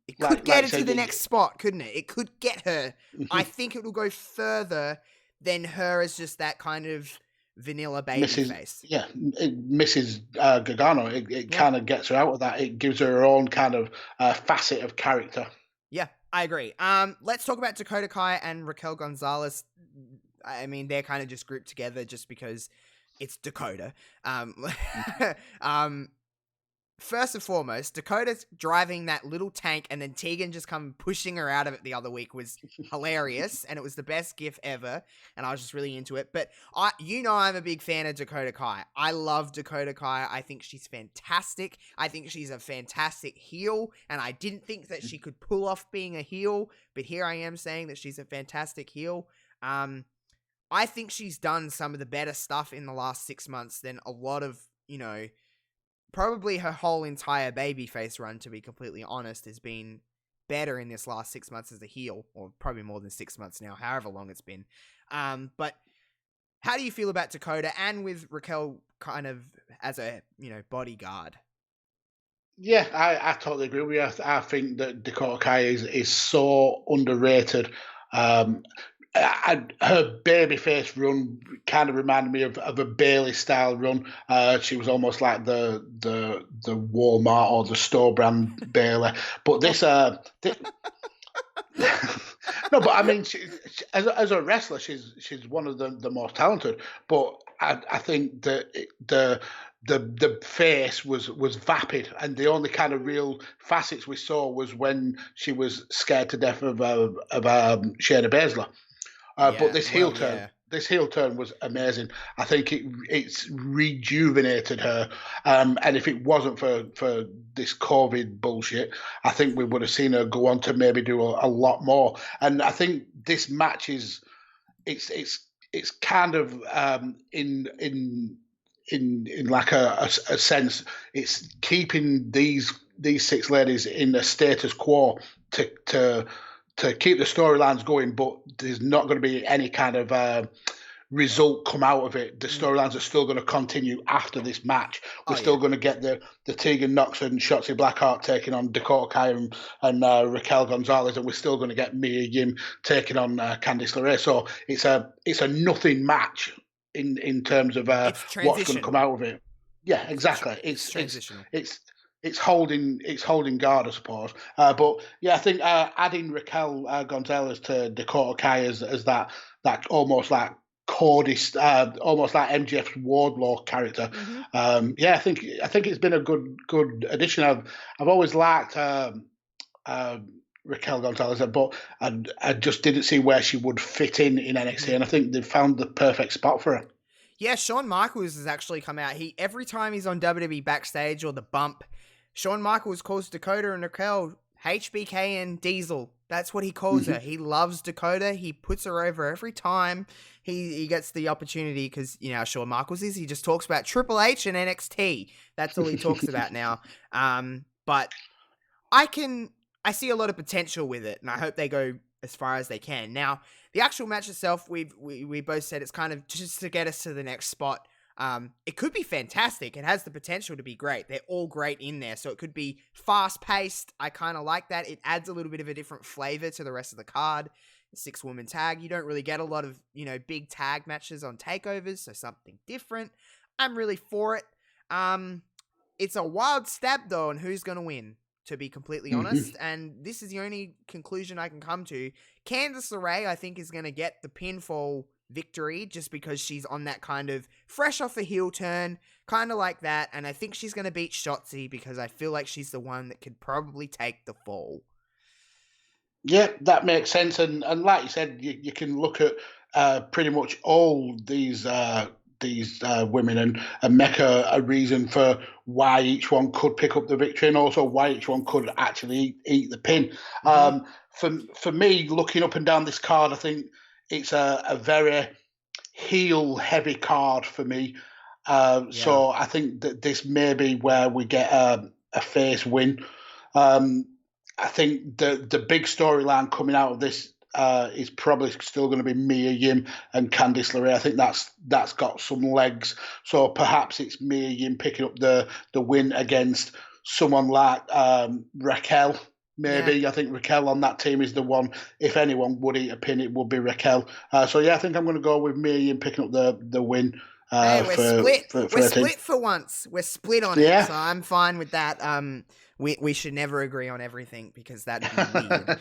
It could get her to the next spot, couldn't it? It could get her. I think it will go further than her as just that kind of vanilla baby face. Yeah, Mrs. Gargano. It kind of gets her out of that. It gives her own kind of facet of character. Yeah, I agree. Let's talk about Dakota Kai and Raquel Gonzalez. I mean, they're kind of just grouped together just because it's Dakota. First and foremost, Dakota's driving that little tank and then Tegan just come pushing her out of it the other week was hilarious, and it was the best gif ever, and I was just really into it. But I'm a big fan of Dakota Kai. I love Dakota Kai. I think she's fantastic. I think she's a fantastic heel, and I didn't think that she could pull off being a heel, but here I am saying that she's a fantastic heel. I think she's done some of the better stuff in the last 6 months than a lot of, probably her whole entire babyface run, to be completely honest, has been better in this last 6 months as a heel, or probably more than 6 months now, however long it's been. But how do you feel about Dakota and with Raquel kind of as a, bodyguard? Yeah, I totally agree with you. I think that Dakota Kai is so underrated. Her babyface run kind of reminded me of a Bayley style run. She was almost like the Walmart or the store brand Bayley. But this, no, but I mean, as a wrestler, she's one of the most talented. But I think that the face was vapid, and the only kind of real facets we saw was when she was scared to death of Shayna Baszler. But this heel turn was amazing. I think it's rejuvenated her. And if it wasn't for this COVID bullshit, I think we would have seen her go on to maybe do a lot more. And I think this match it's kind of in like a sense, it's keeping these 6 ladies in a status quo to keep the storylines going, but there's not going to be any kind of result come out of it. The storylines are still going to continue after this match. We're still going to get the Tegan Nox and Shotzi Blackheart taking on Dakota Kai and Raquel Gonzalez, and we're still going to get Mia Yim taking on Candice LeRae. So it's a nothing match in terms of what's going to come out of it. Yeah, exactly. It's transitional. It's holding guard, I suppose. But yeah, I think adding Raquel Gonzalez to Dakota Kai as that almost like cordist, almost like MJF's Wardlow character. Mm-hmm. I think it's been a good addition. I've always liked Raquel Gonzalez, but I just didn't see where she would fit in NXT, and I think they've found the perfect spot for her. Yeah, Shawn Michaels has actually come out. Every time he's on WWE Backstage or The Bump, Shawn Michaels calls Dakota and Raquel HBK and Diesel. That's what he calls her. He loves Dakota. He puts her over every time he gets the opportunity because, how Shawn Michaels is. He just talks about Triple H and NXT. That's all he talks about now. But I see a lot of potential with it, and I hope they go as far as they can. Now, the actual match itself, we both said it's kind of just to get us to the next spot. It could be fantastic. It has the potential to be great. They're all great in there. So it could be fast-paced. I kind of like that. It adds a little bit of a different flavor to the rest of the card. 6-woman tag. You don't really get a lot of, big tag matches on takeovers, so something different. I'm really for it. It's a wild stab, though, on who's going to win, to be completely honest. And this is the only conclusion I can come to. Candice LeRae, I think, is going to get the pinfall victory just because she's on that kind of fresh off a heel turn, kind of like that. And I think she's going to beat Shotzi because I feel like she's the one that could probably take the fall. Yeah, that makes sense. And like you said, you can look at pretty much all these women and make a reason for why each one could pick up the victory and also why each one could actually eat the pin. For me, looking up and down this card, I think it's a very heel-heavy card for me. So I think that this may be where we get a face win. I think the big storyline coming out of this is probably still going to be Mia Yim and Candice LeRae. I think that's got some legs. So perhaps it's Mia Yim picking up the win against someone like Raquel. Maybe. Yeah. I think Raquel on that team is the one. If anyone would eat a pin, it would be Raquel. So yeah, I think I'm going to go with Mia Yim picking up the win. Hey, we're split for once. We're split on it, so I'm fine with that. We should never agree on everything because that'd be weird.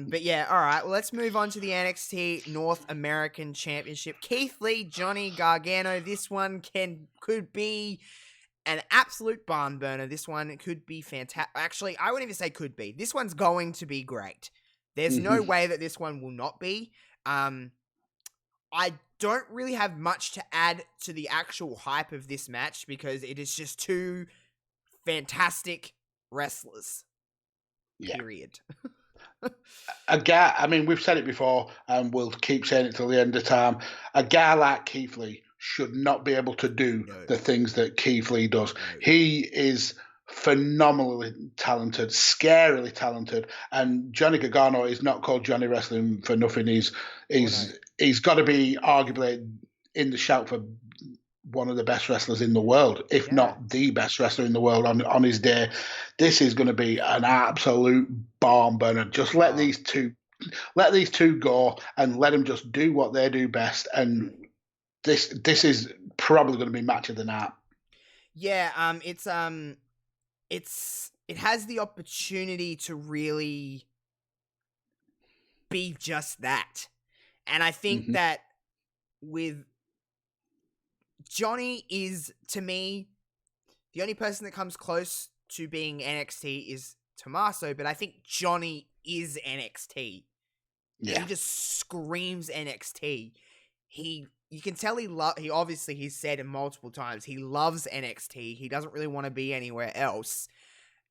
But yeah, all right. Well, let's move on to the NXT North American Championship. Keith Lee, Johnny Gargano. This one could be an absolute barn burner. This one could be fantastic. Actually, I wouldn't even say could be. This one's going to be great. There's no way that this one will not be. I don't really have much to add to the actual hype of this match because it is just two fantastic wrestlers. Yeah. Period. A guy, I mean, we've said it before and we'll keep saying it till the end of time. A guy like Keith Lee should not be able to do the things that Keith Lee does. He is phenomenally talented, scarily talented, and Johnny Gargano is not called Johnny Wrestling for nothing. He's got to be arguably in the shout for one of the best wrestlers in the world, if not the best wrestler in the world on his day. This is going to be an absolute barn burner. Just let these two go and let them just do what they do best. And this is probably going to be match of the night. Yeah, it has the opportunity to really be just that. And I think that with Johnny is, to me, the only person that comes close to being NXT is Tommaso, but I think Johnny is NXT. Yeah. He just screams NXT. You can tell he obviously he's said it multiple times. He loves NXT. He doesn't really want to be anywhere else.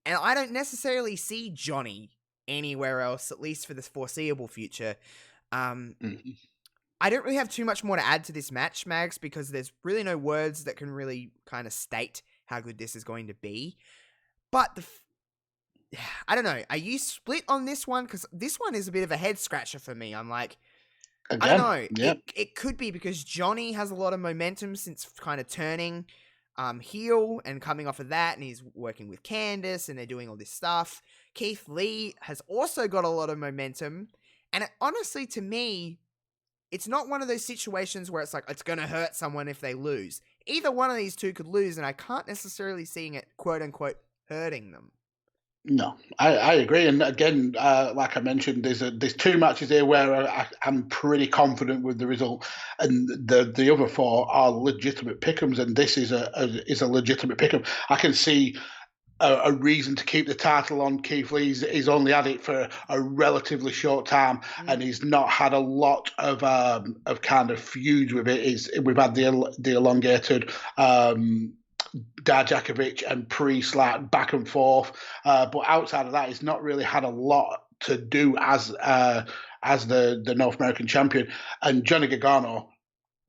And I don't necessarily see Johnny anywhere else, at least for the foreseeable future. I don't really have too much more to add to this match, Mags, because there's really no words that can really kind of state how good this is going to be. But I don't know. Are you split on this one? Because this one is a bit of a head scratcher for me. I'm like, again, I don't know. Yep. It could be because Johnny has a lot of momentum since kind of turning heel and coming off of that, and he's working with Candice, and they're doing all this stuff. Keith Lee has also got a lot of momentum, and honestly, to me, it's not one of those situations where it's like, it's going to hurt someone if they lose. Either one of these two could lose, and I can't necessarily see it, quote-unquote, hurting them. No, I agree. And again, like I mentioned, there's two matches here where I'm pretty confident with the result, and the other four are legitimate pick'ems, and this is a legitimate pick'em. I can see a reason to keep the title on Keith Lee. He's only had it for a relatively short time, and he's not had a lot of kind of feuds with it. We've had the elongated Dijakovic and Priest like back and forth, but outside of that, he's not really had a lot to do as the North American champion. And Johnny Gargano,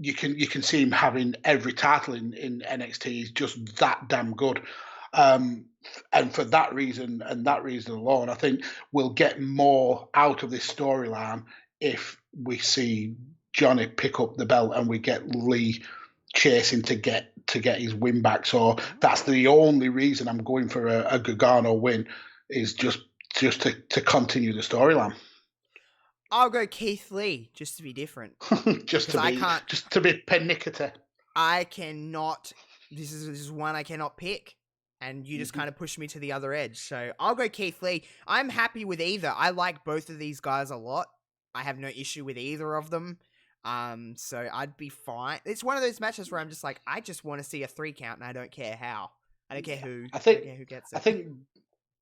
you can see him having every title in NXT. He's just that damn good. And for that reason and that reason alone, I think we'll get more out of this storyline if we see Johnny pick up the belt and we get Lee chasing to get his win back. So that's the only reason I'm going for a Gargano win, is just to continue the storyline. I'll go Keith Lee, just to be different. just to be pernickety. I cannot. This is one I cannot pick, and you just kind of pushed me to the other edge. So I'll go Keith Lee. I'm happy with either. I like both of these guys a lot. I have no issue with either of them. So I'd be fine. It's one of those matches where I'm just like, I just want to see a 3 count, and I don't care how. I don't care who. I don't care who gets it. I think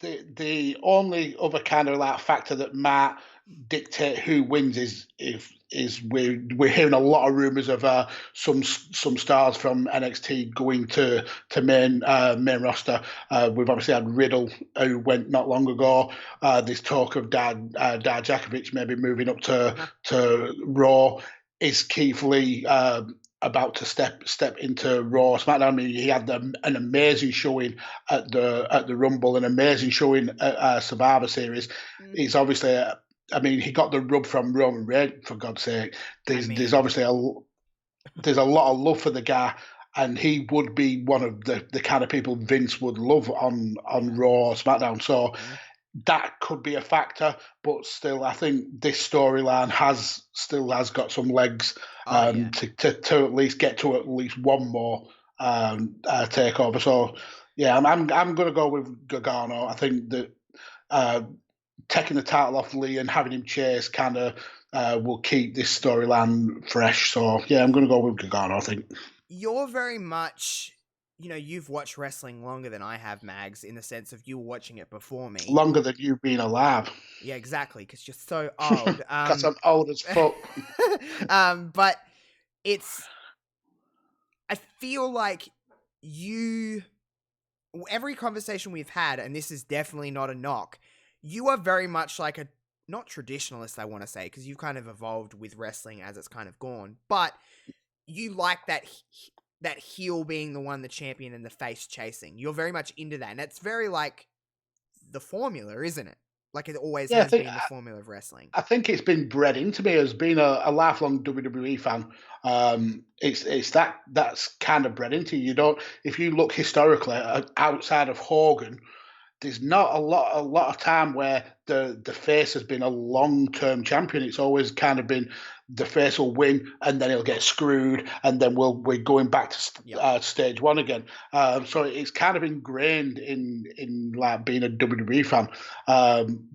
the only other kind of like factor that might dictate who wins is we're hearing a lot of rumors of some stars from NXT going to main roster. We've obviously had Riddle, who went not long ago. There's talk of Dijakovic maybe moving up to Raw. Is Keith Lee about to step into Raw, SmackDown? I mean, he had an amazing showing at the Rumble, an amazing showing at Survivor Series. He's obviously, he got the rub from Roman Reigns, for God's sake. There's obviously there's a lot of love for the guy, and he would be one of the kind of people Vince would love on Raw or SmackDown. So that could be a factor, but still, I think this storyline still has got some legs to at least get to at least one more takeover. So yeah, I'm going to go with Gargano. I think that taking the title off Lee and having him chase kind of will keep this storyline fresh. So yeah, I'm going to go with Gargano, I think. You're very much, you've watched wrestling longer than I have, Mags, in the sense of you were watching it before me. Longer than you've been alive. Yeah, exactly, because you're so old. Because I'm old as fuck. But I feel like every conversation we've had, and this is definitely not a knock, you are very much like not traditionalist, I want to say, because you've kind of evolved with wrestling as it's kind of gone, but you like that heel being the one, the champion, and the face chasing. You're very much into that. And it's very like the formula, isn't it? Like it always has been the formula of wrestling. I think it's been bred into me as being a lifelong WWE fan. It's that's kind of bred into you. If you look historically outside of Hogan, there's not a lot of time where the face has been a long-term champion. It's always kind of been the face will win and then he'll get screwed, and then we're going back to stage one again. So it's kind of ingrained in like being a WWE fan.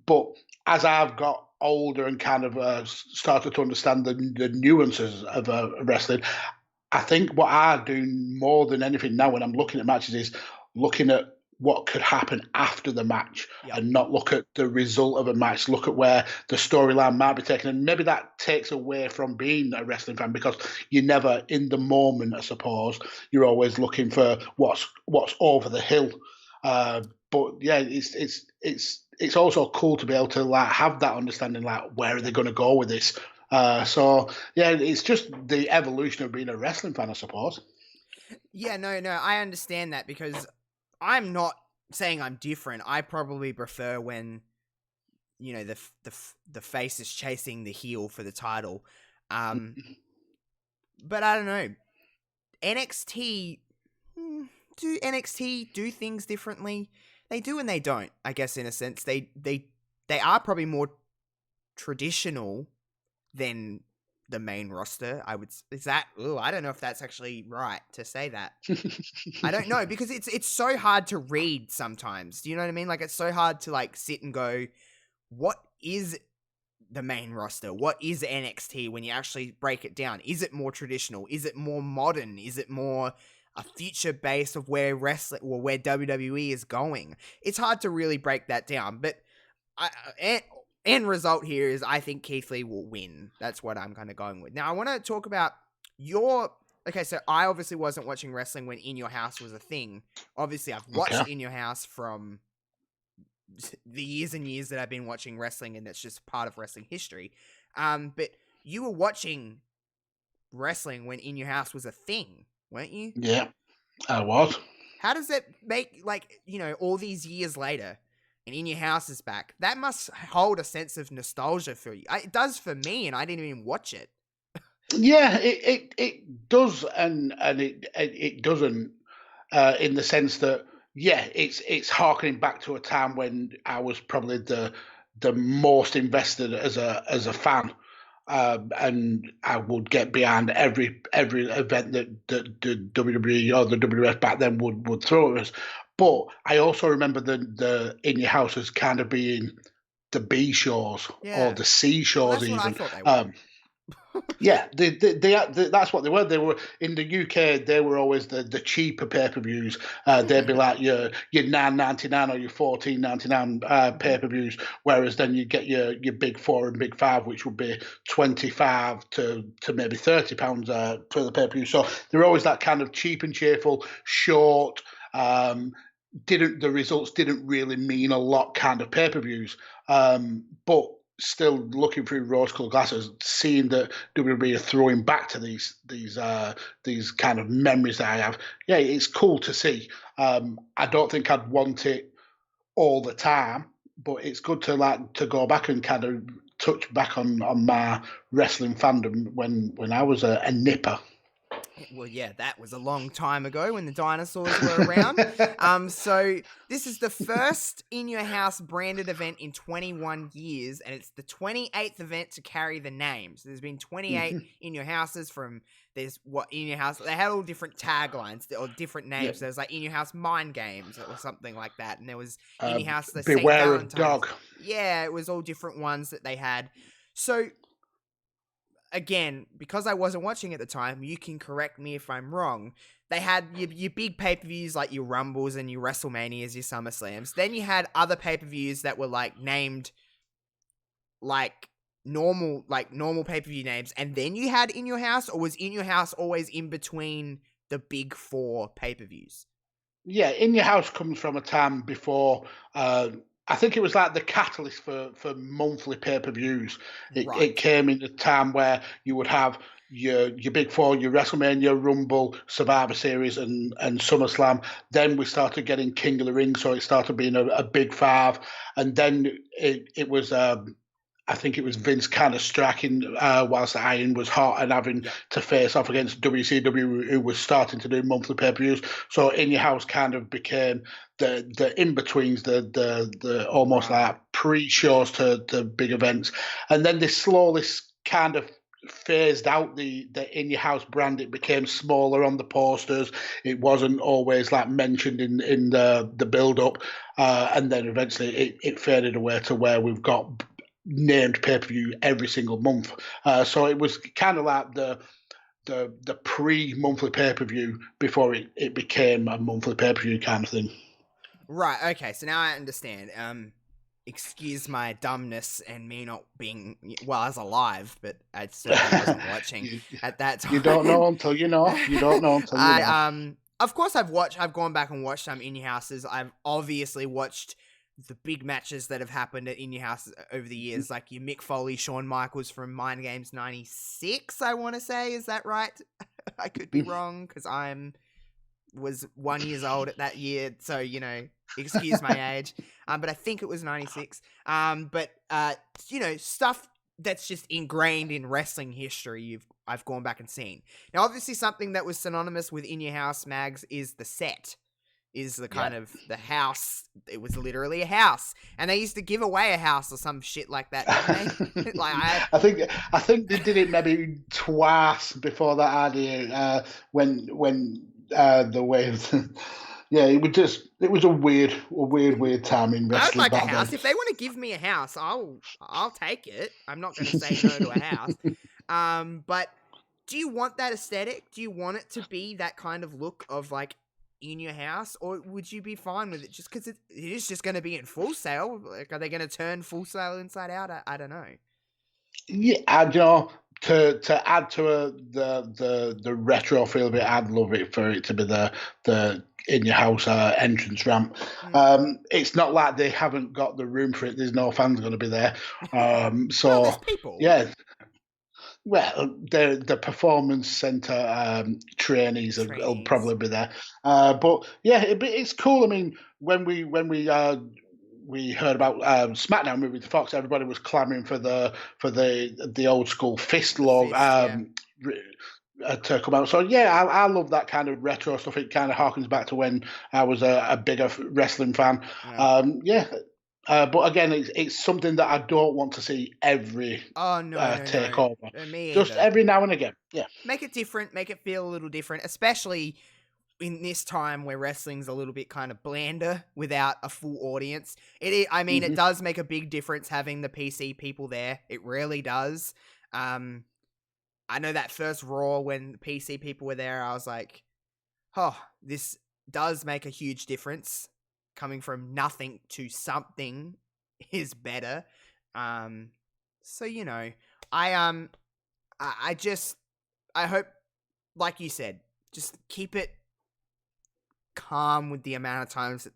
But as I've got older and kind of started to understand the nuances of wrestling, I think what I do more than anything now when I'm looking at matches is looking at what could happen after the match and not look at the result of a match, look at where the storyline might be taken. And maybe that takes away from being a wrestling fan, because you're never in the moment, I suppose. You're always looking for what's over the hill. But yeah, it's also cool to be able to like have that understanding, like where are they going to go with this? So yeah, it's just the evolution of being a wrestling fan, I suppose. Yeah, no, I understand that, because I'm not saying I'm different. I probably prefer when, the face is chasing the heel for the title. But I don't know. NXT, do NXT do things differently? They do and they don't, I guess, in a sense. They are probably more traditional than the main roster. I don't know if that's actually right to say that. I don't know, because it's so hard to read sometimes. Do you know what I mean? Like, it's so hard to like sit and go, what is the main roster? What is NXT when you actually break it down? Is it more traditional? Is it more modern? Is it more a future base of where wrestling or where WWE is going? It's hard to really break that down, but end result here is I think Keith Lee will win. That's what I'm kind of going with. Now, I want to talk about okay, so I obviously wasn't watching wrestling when In Your House was a thing. Obviously, I've watched In Your House from the years and years that I've been watching wrestling, and it's just part of wrestling history. But you were watching wrestling when In Your House was a thing, weren't you? Yeah, I was. How does it make, all these years later, and In Your House is back? That must hold a sense of nostalgia for you. It does for me, and I didn't even watch it. Yeah, it does, and it doesn't, in the sense that, yeah, it's harkening back to a time when I was probably the most invested as a fan, and I would get behind every event that the WWE or the WWF back then would throw at us. But I also remember the In Your House as kind of being the B shows or Yeah. the C Well, shows that's what I even. thought they were. Yeah, that's what they were. They were in the UK. They were always the cheaper pay per views. They'd be like your £9.99 or your £14.99 pay per views. Whereas then you get your big four and big five, which would be 25 to maybe £30 for the pay per view. So they're always that kind of cheap and cheerful, short. Didn't the results didn't really mean a lot kind of pay per views, but still looking through rose-colored glasses, seeing that WWE are throwing back to these kind of memories that I have. Yeah, it's cool to see. I don't think I'd want it all the time, but it's good to go back and kind of touch back on my wrestling fandom when I was a nipper. Well, yeah, that was a long time ago when the dinosaurs were around. So this is the first In Your House branded event in 21 years, and it's the 28th event to carry the name. So there's been 28 In Your Houses from, there's what In Your House, they had all different taglines or different names. Yeah. There's like In Your House Mind Games or something like that, and there was In Your House the St. Beware of Valentine's. Dog. Yeah, it was all different ones that they had. So again, because I wasn't watching at the time, you can correct me if I'm wrong. They had your big pay-per-views like your Rumbles and your WrestleManias, your SummerSlams. Then you had other pay-per-views that were like named like normal pay-per-view names. And then you had In Your House, or was In Your House always in between the big four pay-per-views? Yeah, In Your House comes from a time before. I think it was like the catalyst for monthly pay per views. Right. It came in a time where you would have your big four, your WrestleMania, Rumble, Survivor Series, and SummerSlam. Then we started getting King of the Ring, so it started being a big five, and then it was. I think it was Vince kind of striking whilst the iron was hot and having to face off against WCW, who was starting to do monthly pay-per-views. So In Your House kind of became the in-betweens, the almost like pre-shows to big events. And then they slowly kind of phased out the In Your House brand. It became smaller on the posters. It wasn't always like mentioned in the build-up. And then eventually it faded away to where we've got named pay-per-view every single month. So it was kind of like the pre-monthly pay-per-view before it became a monthly pay-per-view kind of thing. Right, okay, so now I understand. Excuse my dumbness and me not being, well, I was alive, but I certainly wasn't watching at that time. You don't know until you know. You don't know until you know. Of course I've gone back and watched some In Your Houses. I've obviously watched the big matches that have happened at In Your House over the years, like your Mick Foley, Shawn Michaels from Mind Games 96, I want to say. Is that right? I could be wrong, because was 1 year old at that year, so, excuse my age. But I think it was 96. But stuff that's just ingrained in wrestling history, I've gone back and seen. Now, obviously, something that was synonymous with In Your House, Mags, is the set. Is the kind of the house. It was literally a house, and they used to give away a house or some shit like that, didn't they? I think they did it maybe twice before that idea. When the way yeah, it was a weird time in wrestling. I'd like a house. If they want to give me a house, I'll take it. I'm not going to say no to a house. But do you want that aesthetic? Do you want it to be that kind of look of like In Your House, or would you be fine with it just because it is just going to be in Full Sail? Like, are they going to turn Full Sail inside out? I don't know. Yeah, to add to the retro feel of it, I'd love it for it to be the In Your House entrance ramp. It's not like they haven't got the room for it. There's no fans going to be there. So well, there's people. Yeah. Well, the performance center trainees will probably be there, but yeah, it's cool. I mean, when we heard about SmackDown moving to Fox, everybody was clamoring for the old school fist logo, to come out. So yeah, I love that kind of retro stuff. It kind of harkens back to when I was a bigger wrestling fan. But again, it's something that I don't want to see every takeover. No. Me just either. every now and again. Yeah, make it different, make it feel a little different, especially in this time where wrestling's a little bit kind of blander without a full audience. It does make a big difference having the PC people there. It really does. I know that first Raw when the PC people were there, I was like, oh, this does make a huge difference. Coming from nothing to something is better. So, you know, I hope, like you said, just keep it calm with the amount of times that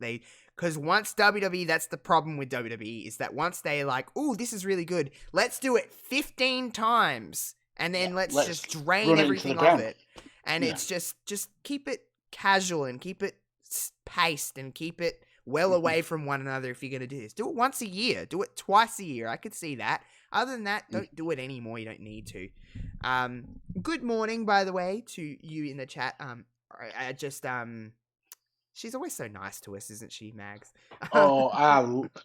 because once WWE, that's the problem with WWE, is that once they're like, oh, this is really good, let's do it 15 times, and then let's just drain everything of it. And it's just keep it casual and keep it paced and keep it well away from one another if you're going to do this. Do it once a year. Do it twice a year. I could see that. Other than that, don't do it anymore. You don't need to. Good morning, by the way, to you in the chat. She's always so nice to us, isn't she, Mags?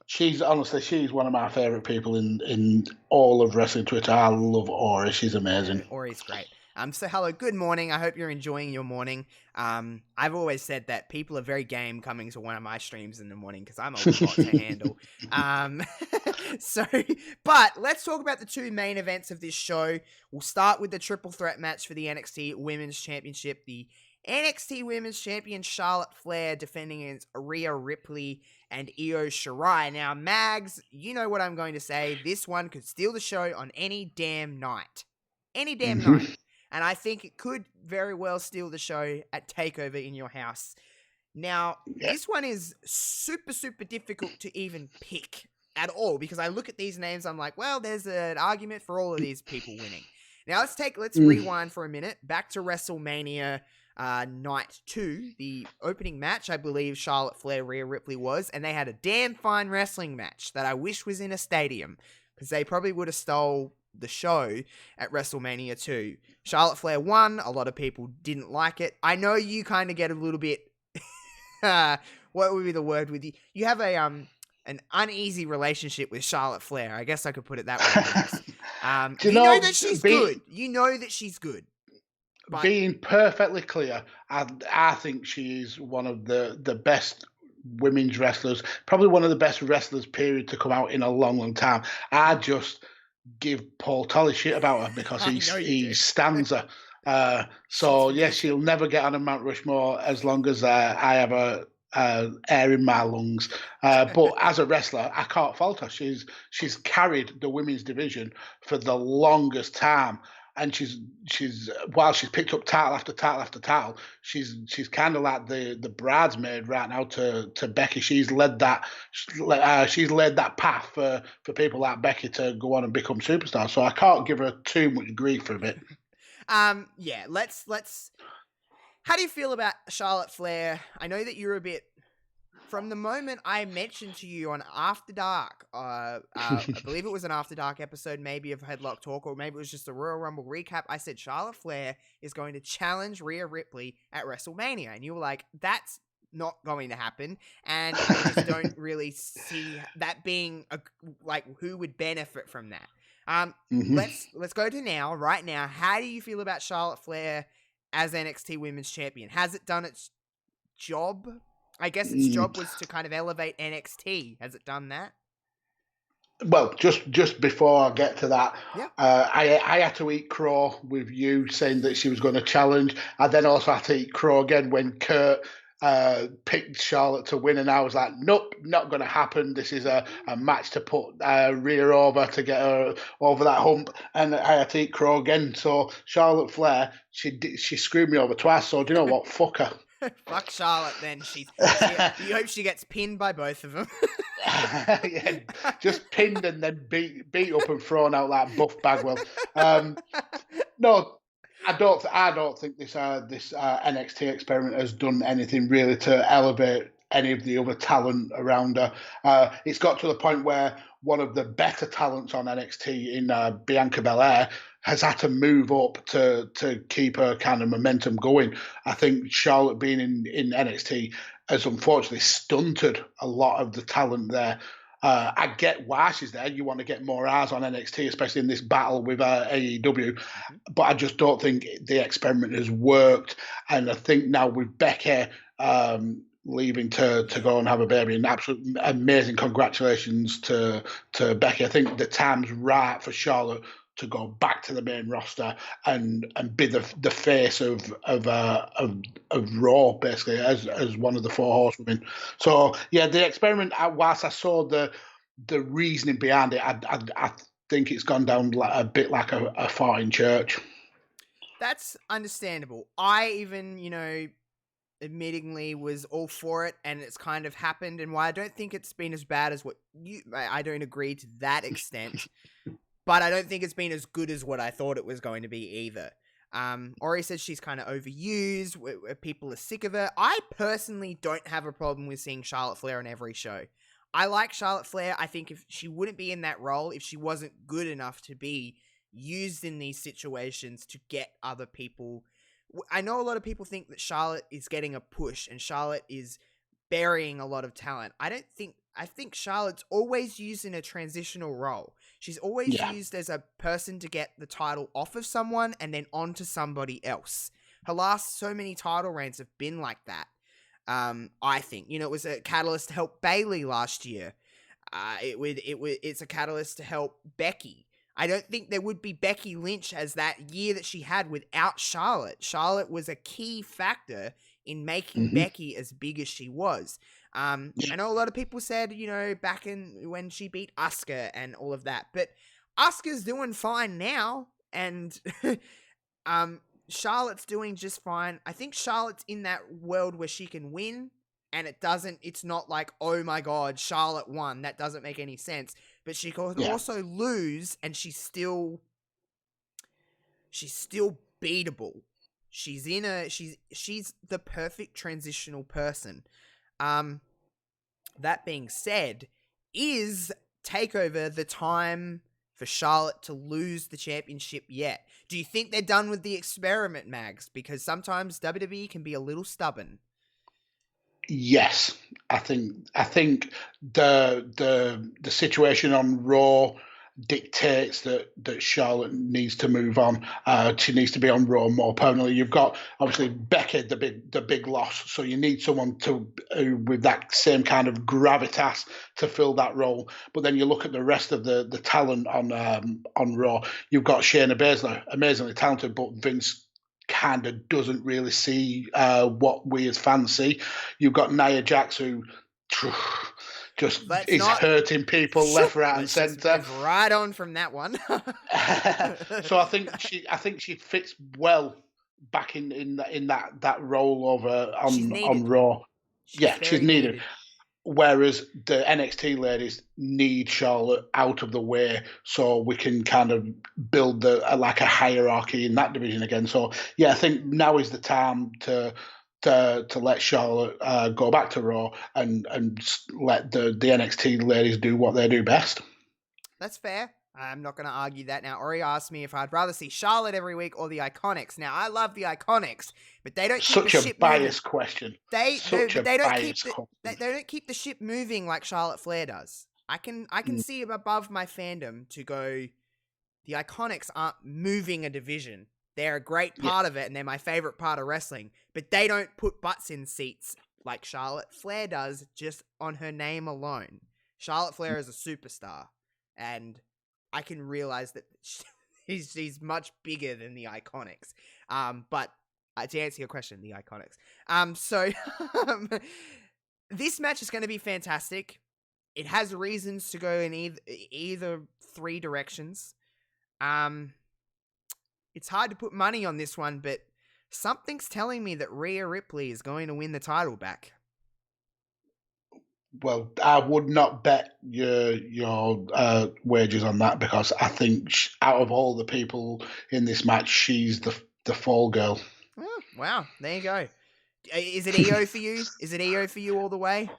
She's one of my favourite people in all of wrestling Twitter. I love Ori. She's amazing. Ori's great. So hello, good morning. I hope you're enjoying your morning. I've always said that people are very game coming to one of my streams in the morning because I'm a lot to handle. But let's talk about the two main events of this show. We'll start with the triple threat match for the NXT Women's Championship. The NXT Women's Champion Charlotte Flair defending against Rhea Ripley and Io Shirai. Now, Mags, you know what I'm going to say. This one could steal the show on any damn night. Any damn night. And I think it could very well steal the show at Takeover in your house. Now, this one is super, super difficult to even pick at all because I look at these names, I'm like, well, there's an argument for all of these people winning. Now, let's rewind for a minute. Back to WrestleMania Night 2, the opening match, I believe Charlotte Flair, Rhea Ripley was, and they had a damn fine wrestling match that I wish was in a stadium because they probably would have stole the show at WrestleMania 2. Charlotte Flair won. A lot of people didn't like it. I know you kind of get a little bit, what would be the word with you? You have an uneasy relationship with Charlotte Flair. I guess I could put it that way. You know that she's good. You know that she's good. But being perfectly clear, I think she's one of the best women's wrestlers, probably one of the best wrestlers, period, to come out in a long, long time. I just give Paul Tully shit about her because he stands her. So yes, she'll never get on a Mount Rushmore as long as I have a air in my lungs. But as a wrestler, I can't fault her. She's carried the women's division for the longest time. And she's while she's picked up title after title after title, she's kind of like the bridesmaid right now to Becky. She's led that path for people like Becky to go on and become superstars. So I can't give her too much grief for a bit. Let's. How do you feel about Charlotte Flair? I know that you're a bit. From the moment I mentioned to you on After Dark, I believe it was an After Dark episode, maybe of Headlock Talk, or maybe it was just a Royal Rumble recap, I said Charlotte Flair is going to challenge Rhea Ripley at WrestleMania. And you were like, that's not going to happen. And I just don't really see that being, who would benefit from that. Let's go to right now. How do you feel about Charlotte Flair as NXT Women's Champion? Has it done its job? I guess its job was to kind of elevate NXT. Has it done that? Well, just before I get to that, I had to eat crow with you saying that she was going to challenge. I then also had to eat crow again when Kurt picked Charlotte to win, and I was like, nope, not going to happen. This is a match to put Rhea over to get her over that hump, and I had to eat crow again. So Charlotte Flair, she screwed me over twice. So do you know what? Fuck her. Fuck Charlotte, then. You hope she gets pinned by both of them. Yeah, just pinned and then beat up and thrown out like Buff Bagwell. No, I don't think this NXT experiment has done anything really to elevate any of the other talent around her. It's got to the point where one of the better talents on NXT in Bianca Belair has had to move up to keep her kind of momentum going. I think Charlotte being in NXT has unfortunately stunted a lot of the talent there. I get why she's there. You want to get more eyes on NXT, especially in this battle with AEW. But I just don't think the experiment has worked. And I think now with Becky leaving to go and have a baby, and absolute amazing congratulations to Becky. I think the time's right for Charlotte to go back to the main roster and be the face of Raw, basically, as one of the four horsewomen. So yeah, the experiment. Whilst I saw the reasoning behind it, I think it's gone down a bit like a fart in church. That's understandable. I even, admittingly was all for it, and it's kind of happened. And while I don't think it's been as bad as what I don't agree to that extent. But I don't think it's been as good as what I thought it was going to be either. Ori says she's kind of overused, where people are sick of her. I personally don't have a problem with seeing Charlotte Flair on every show. I like Charlotte Flair. I think if she wouldn't be in that role if she wasn't good enough to be used in these situations to get other people. I know a lot of people think that Charlotte is getting a push and Charlotte is burying a lot of talent. I think Charlotte's always used in a transitional role. She's always used as a person to get the title off of someone and then onto somebody else. Her last so many title reigns have been like that. I think, it was a catalyst to help Bayley last year. It's a catalyst to help Becky. I don't think there would be Becky Lynch as that year that she had without Charlotte. Charlotte was a key factor in making Becky as big as she was. I know a lot of people said, back in when she beat Asuka and all of that, but Asuka's doing fine now, and Charlotte's doing just fine. I think Charlotte's in that world where she can win, and it's not like, oh my god, Charlotte won. That doesn't make any sense. But she can also lose, and she's still beatable. She's the perfect transitional person. That being said, is Takeover the time for Charlotte to lose the championship yet? Do you think they're done with the experiment, Mags? Because sometimes WWE can be a little stubborn. Yes, I think the situation on Raw dictates that Charlotte needs to move on. She needs to be on Raw more permanently. You've got obviously Becky, the big loss, so you need someone with that same kind of gravitas to fill that role. But then you look at the rest of the talent on Raw. You've got Shayna Baszler, amazingly talented, but Vince kind of doesn't really see what we as fans see. You've got Nia Jax, who just hurting people left, right, and centre. Right on from that one. So I think she fits well back in that role over on Raw. She's needed. Whereas the NXT ladies need Charlotte out of the way so we can kind of build a hierarchy in that division again. So yeah, I think now is the time to let Charlotte go back to Raw and let the NXT ladies do what they do best. That's fair. I'm not going to argue that. Now, Ori asked me if I'd rather see Charlotte every week or the Iconics. Now, I love the Iconics, but they don't keep the ship moving. Such a biased question. They don't keep the ship moving like Charlotte Flair does. I can see above my fandom to go, the Iconics aren't moving a division. They're a great part of it, and they're my favorite part of wrestling, but they don't put butts in seats like Charlotte Flair does just on her name alone. Charlotte Flair is a superstar, and I can realize that she's much bigger than the Iconics. But to answer your question, the Iconics. So this match is going to be fantastic. It has reasons to go in either three directions. It's hard to put money on this one, but something's telling me that Rhea Ripley is going to win the title back. Well, I would not bet your wages on that, because I think out of all the people in this match, she's the fall girl. Oh, wow, there you go. Is it EO for you? Is it EO for you all the way?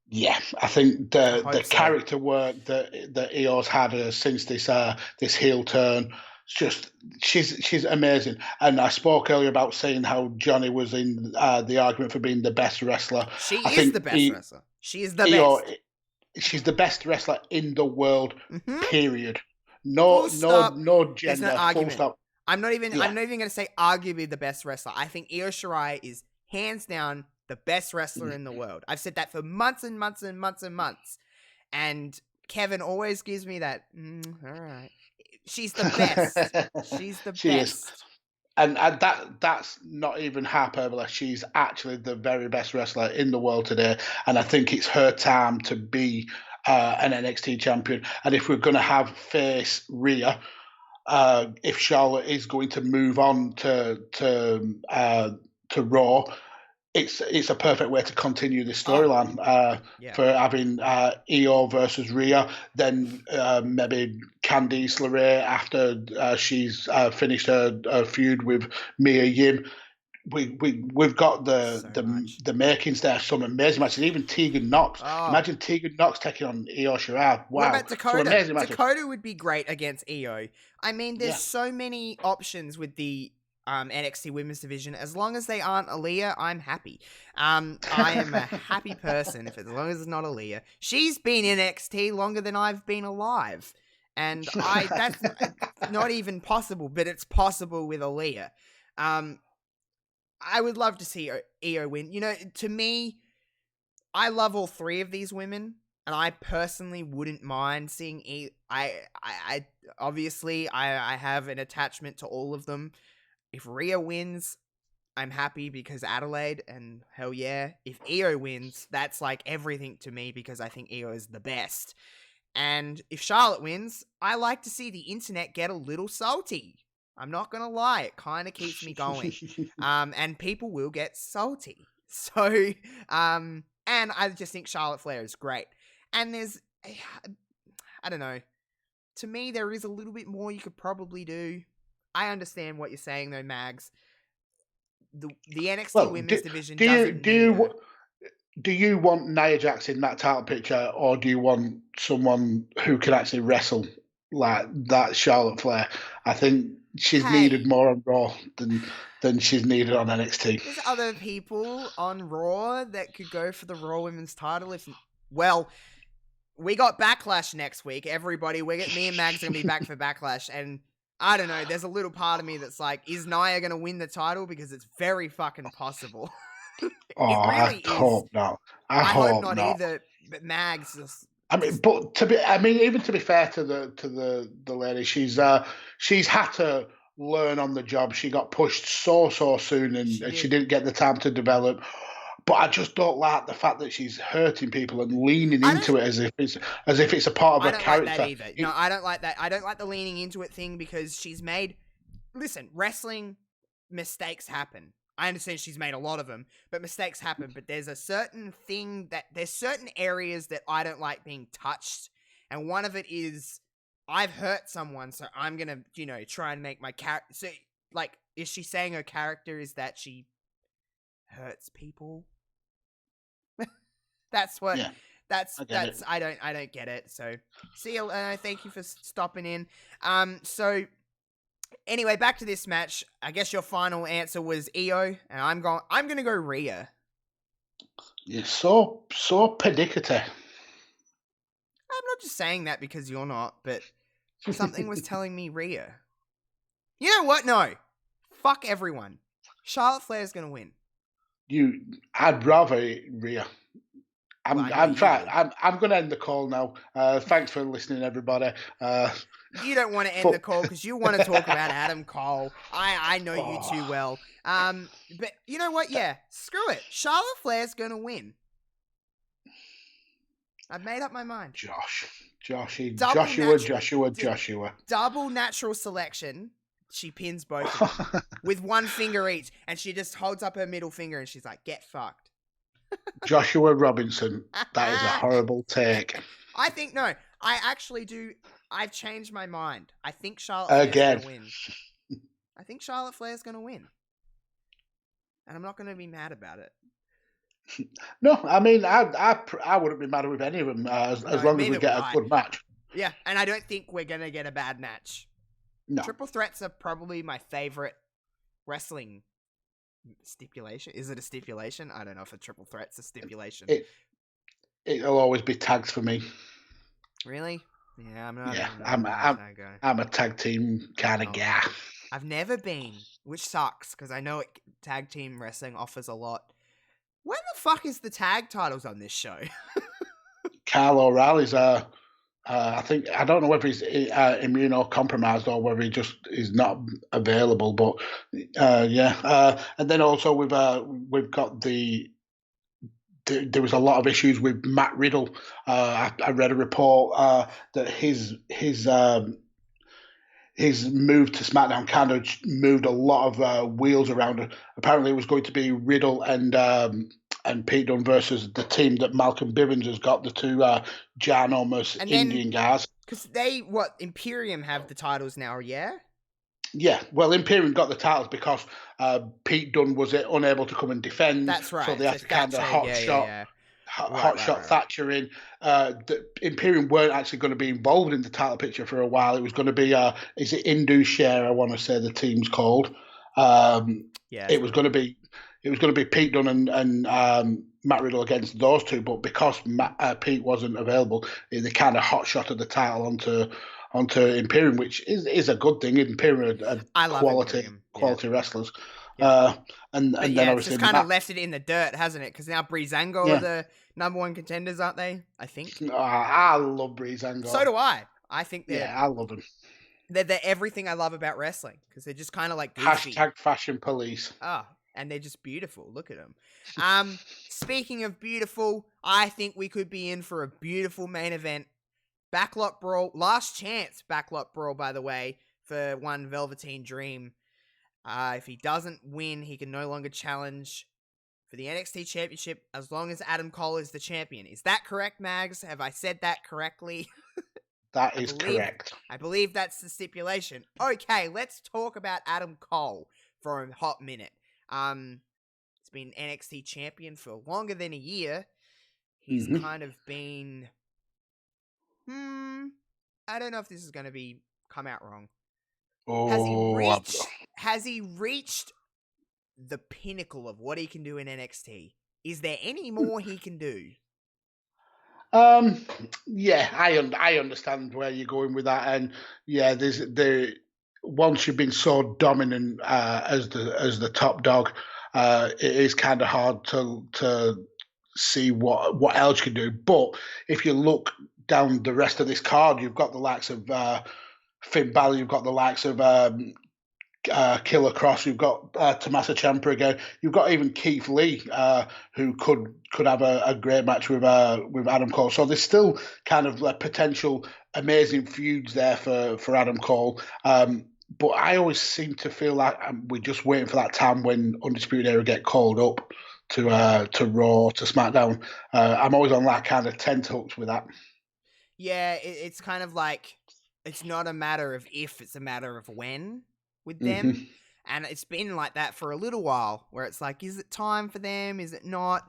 Yeah, I think I the hope so. character work that Eo's had since this heel turn, it's just she's amazing. And I spoke earlier about saying how Johnny was in the argument for being the best wrestler. She I is think the best wrestler. She is the Io, best. she's the best wrestler in the world. Mm-hmm. Period. Full stop. No There's no gender. Full argument. stop. I'm not even Yeah. going to say arguably the best wrestler. I think Io Shirai is hands down the best wrestler in the world. I've said that for months and months and months and months. And Kevin always gives me that, all right. She's the best. She's the She best. is. And that's not even hyperbole. She's actually the very best wrestler in the world today. And I think it's her time to be an NXT champion. And if we're going to have face Rhea, if Charlotte is going to move on to Raw, it's a perfect way to continue this storyline for having Io versus Rhea, then maybe Candice Larae after she's finished her feud with Mia Yim. We've got the makings there, some amazing matches. Even Tegan Knox. Imagine Tegan Knox taking on Io Shirai. Wow. What about Dakota? Some amazing matches. Dakota would be great against Io. I mean, there's so many options with the NXT Women's Division. As long as they aren't Aaliyah, I'm happy. I am a happy person as long as it's not Aaliyah. She's been in NXT longer than I've been alive. And that's not even possible, but it's possible with Aaliyah. I would love to see Io win. You know, to me, I love all three of these women, and I personally wouldn't mind seeing I obviously I have an attachment to all of them. If Rhea wins, I'm happy because Adelaide, and hell yeah. If Io wins, that's like everything to me because I think Io is the best. And if Charlotte wins, I like to see the internet get a little salty. I'm not going to lie. It kind of keeps me going. And people will get salty. So, and I just think Charlotte Flair is great. And there's, I don't know. To me, there is a little bit more you could probably do. I understand what you're saying, though, Mags. The NXT Women's Division doesn't do you want Nia Jax in that title picture, or do you want someone who can actually wrestle like that Charlotte Flair? I think she's needed more on Raw than she's needed on NXT. There's other people on Raw that could go for the Raw Women's title. We got Backlash next week. Everybody, me and Mags are going to be back for Backlash, and I don't know, there's a little part of me that's like, is Nia going to win the title? Because it's very fucking possible. I hope not. I hope not either, but Mags just... even to be fair to the lady, she's had to learn on the job. She got pushed so soon, and she didn't get the time to develop. But I just don't like the fact that she's hurting people and leaning into it as if it's a part of her character. I don't like that either. No, I don't like that. I don't like the leaning into it thing because she's made... Listen, wrestling mistakes happen. I understand she's made a lot of them, but mistakes happen. But there's a certain there's certain areas that I don't like being touched. And one of it is I've hurt someone, so I'm going to, try and make my character... So, is she saying her character is that she hurts people? That's what... Yeah. I don't get it. So, see you. Thank you for stopping in. So, anyway, back to this match. I guess your final answer was Io, and I'm gonna go Rhea. You're so pernickety. I'm not just saying that because you're not, but something was telling me Rhea. You know what? No, fuck everyone. Charlotte Flair's gonna win. I'd rather Rhea. I'm going to end the call now. Thanks for listening, everybody. You don't want to end the call because you want to talk about Adam Cole. I know you too well. But you know what? Yeah, screw it. Charlotte Flair's going to win. I've made up my mind. Joshua. Double natural selection. She pins both of them with one finger each, and she just holds up her middle finger and she's like, "Get fucked." Joshua Robinson. That is a horrible take. I think no. I actually do. I've changed my mind. I think Charlotte Flair's going to win. I think Charlotte Flair's going to win. and I'm not going to be mad about it. No, I mean, I wouldn't be mad with any of them as long as we get a good match. Yeah, and I don't think we're going to get a bad match. No. Triple threats are probably my favorite wrestling stipulation. Is it a stipulation? I don't know if a triple threat's a stipulation. It'll always be tags for me. Really? Yeah, I'm not. Yeah, tag guy. I'm a tag team kind of guy. I've never been, which sucks because I know tag team wrestling offers a lot. When the fuck is the tag titles on this show? Kyle O'Reilly's I think I don't know whether he's immunocompromised or whether he just is not available. But and then also we've got there was a lot of issues with Matt Riddle. I read a report that his move to SmackDown kind of moved a lot of wheels around. Apparently, it was going to be Riddle and Pete Dunne versus the team that Malcolm Bivens has got, the two ginormous Indian guys. Because Imperium have the titles now, yeah? Yeah, well, Imperium got the titles because Pete Dunne was unable to come and defend. That's right. So they had to kind of hot shot Thatcher in. The Imperium weren't actually going to be involved in the title picture for a while. It was going to be, is it Indu Share? I want to say the team's called. It was going to be Pete Dunne and Matt Riddle against those two, but because Pete wasn't available, they kind of hot shotted the title onto Imperium, which is a good thing. Imperium are quality wrestlers. Yeah. And then it's obviously just kind of left it in the dirt, hasn't it? Because now Breezango are the number one contenders, aren't they? I think. I love Breezango. So do I. I think I love them. They're everything I love about wrestling because they're just kind of like goofy. #fashion police. And they're just beautiful. Look at them. Speaking of beautiful, I think we could be in for a beautiful main event. Backlot Brawl. Last chance Backlot Brawl, by the way, for one Velveteen Dream. If he doesn't win, he can no longer challenge for the NXT Championship as long as Adam Cole is the champion. Is that correct, Mags? Have I said that correctly? That is correct. I believe that's the stipulation. Okay, let's talk about Adam Cole for a hot minute. He's been NXT champion for longer than a year. He's kind of been... I don't know if this is going to come out wrong. Has he reached the pinnacle of what he can do in NXT? Is there any more he can do? Yeah, I understand where you're going with that, and yeah, once you've been so dominant as the top dog, it is kind of hard to see what else you can do. But if you look down the rest of this card, you've got the likes of Finn Balor, you've got the likes of Killer Cross, you've got Tommaso Ciampa again, you've got even Keith Lee, who could have a great match with Adam Cole. So there's still kind of potential amazing feuds there for Adam Cole. But I always seem to feel like we're just waiting for that time when Undisputed Era get called up to Raw, to SmackDown. I'm always on that kind of tenterhooks with that. Yeah, it's kind of like it's not a matter of if, it's a matter of when with them. And it's been like that for a little while, where it's like, is it time for them? Is it not?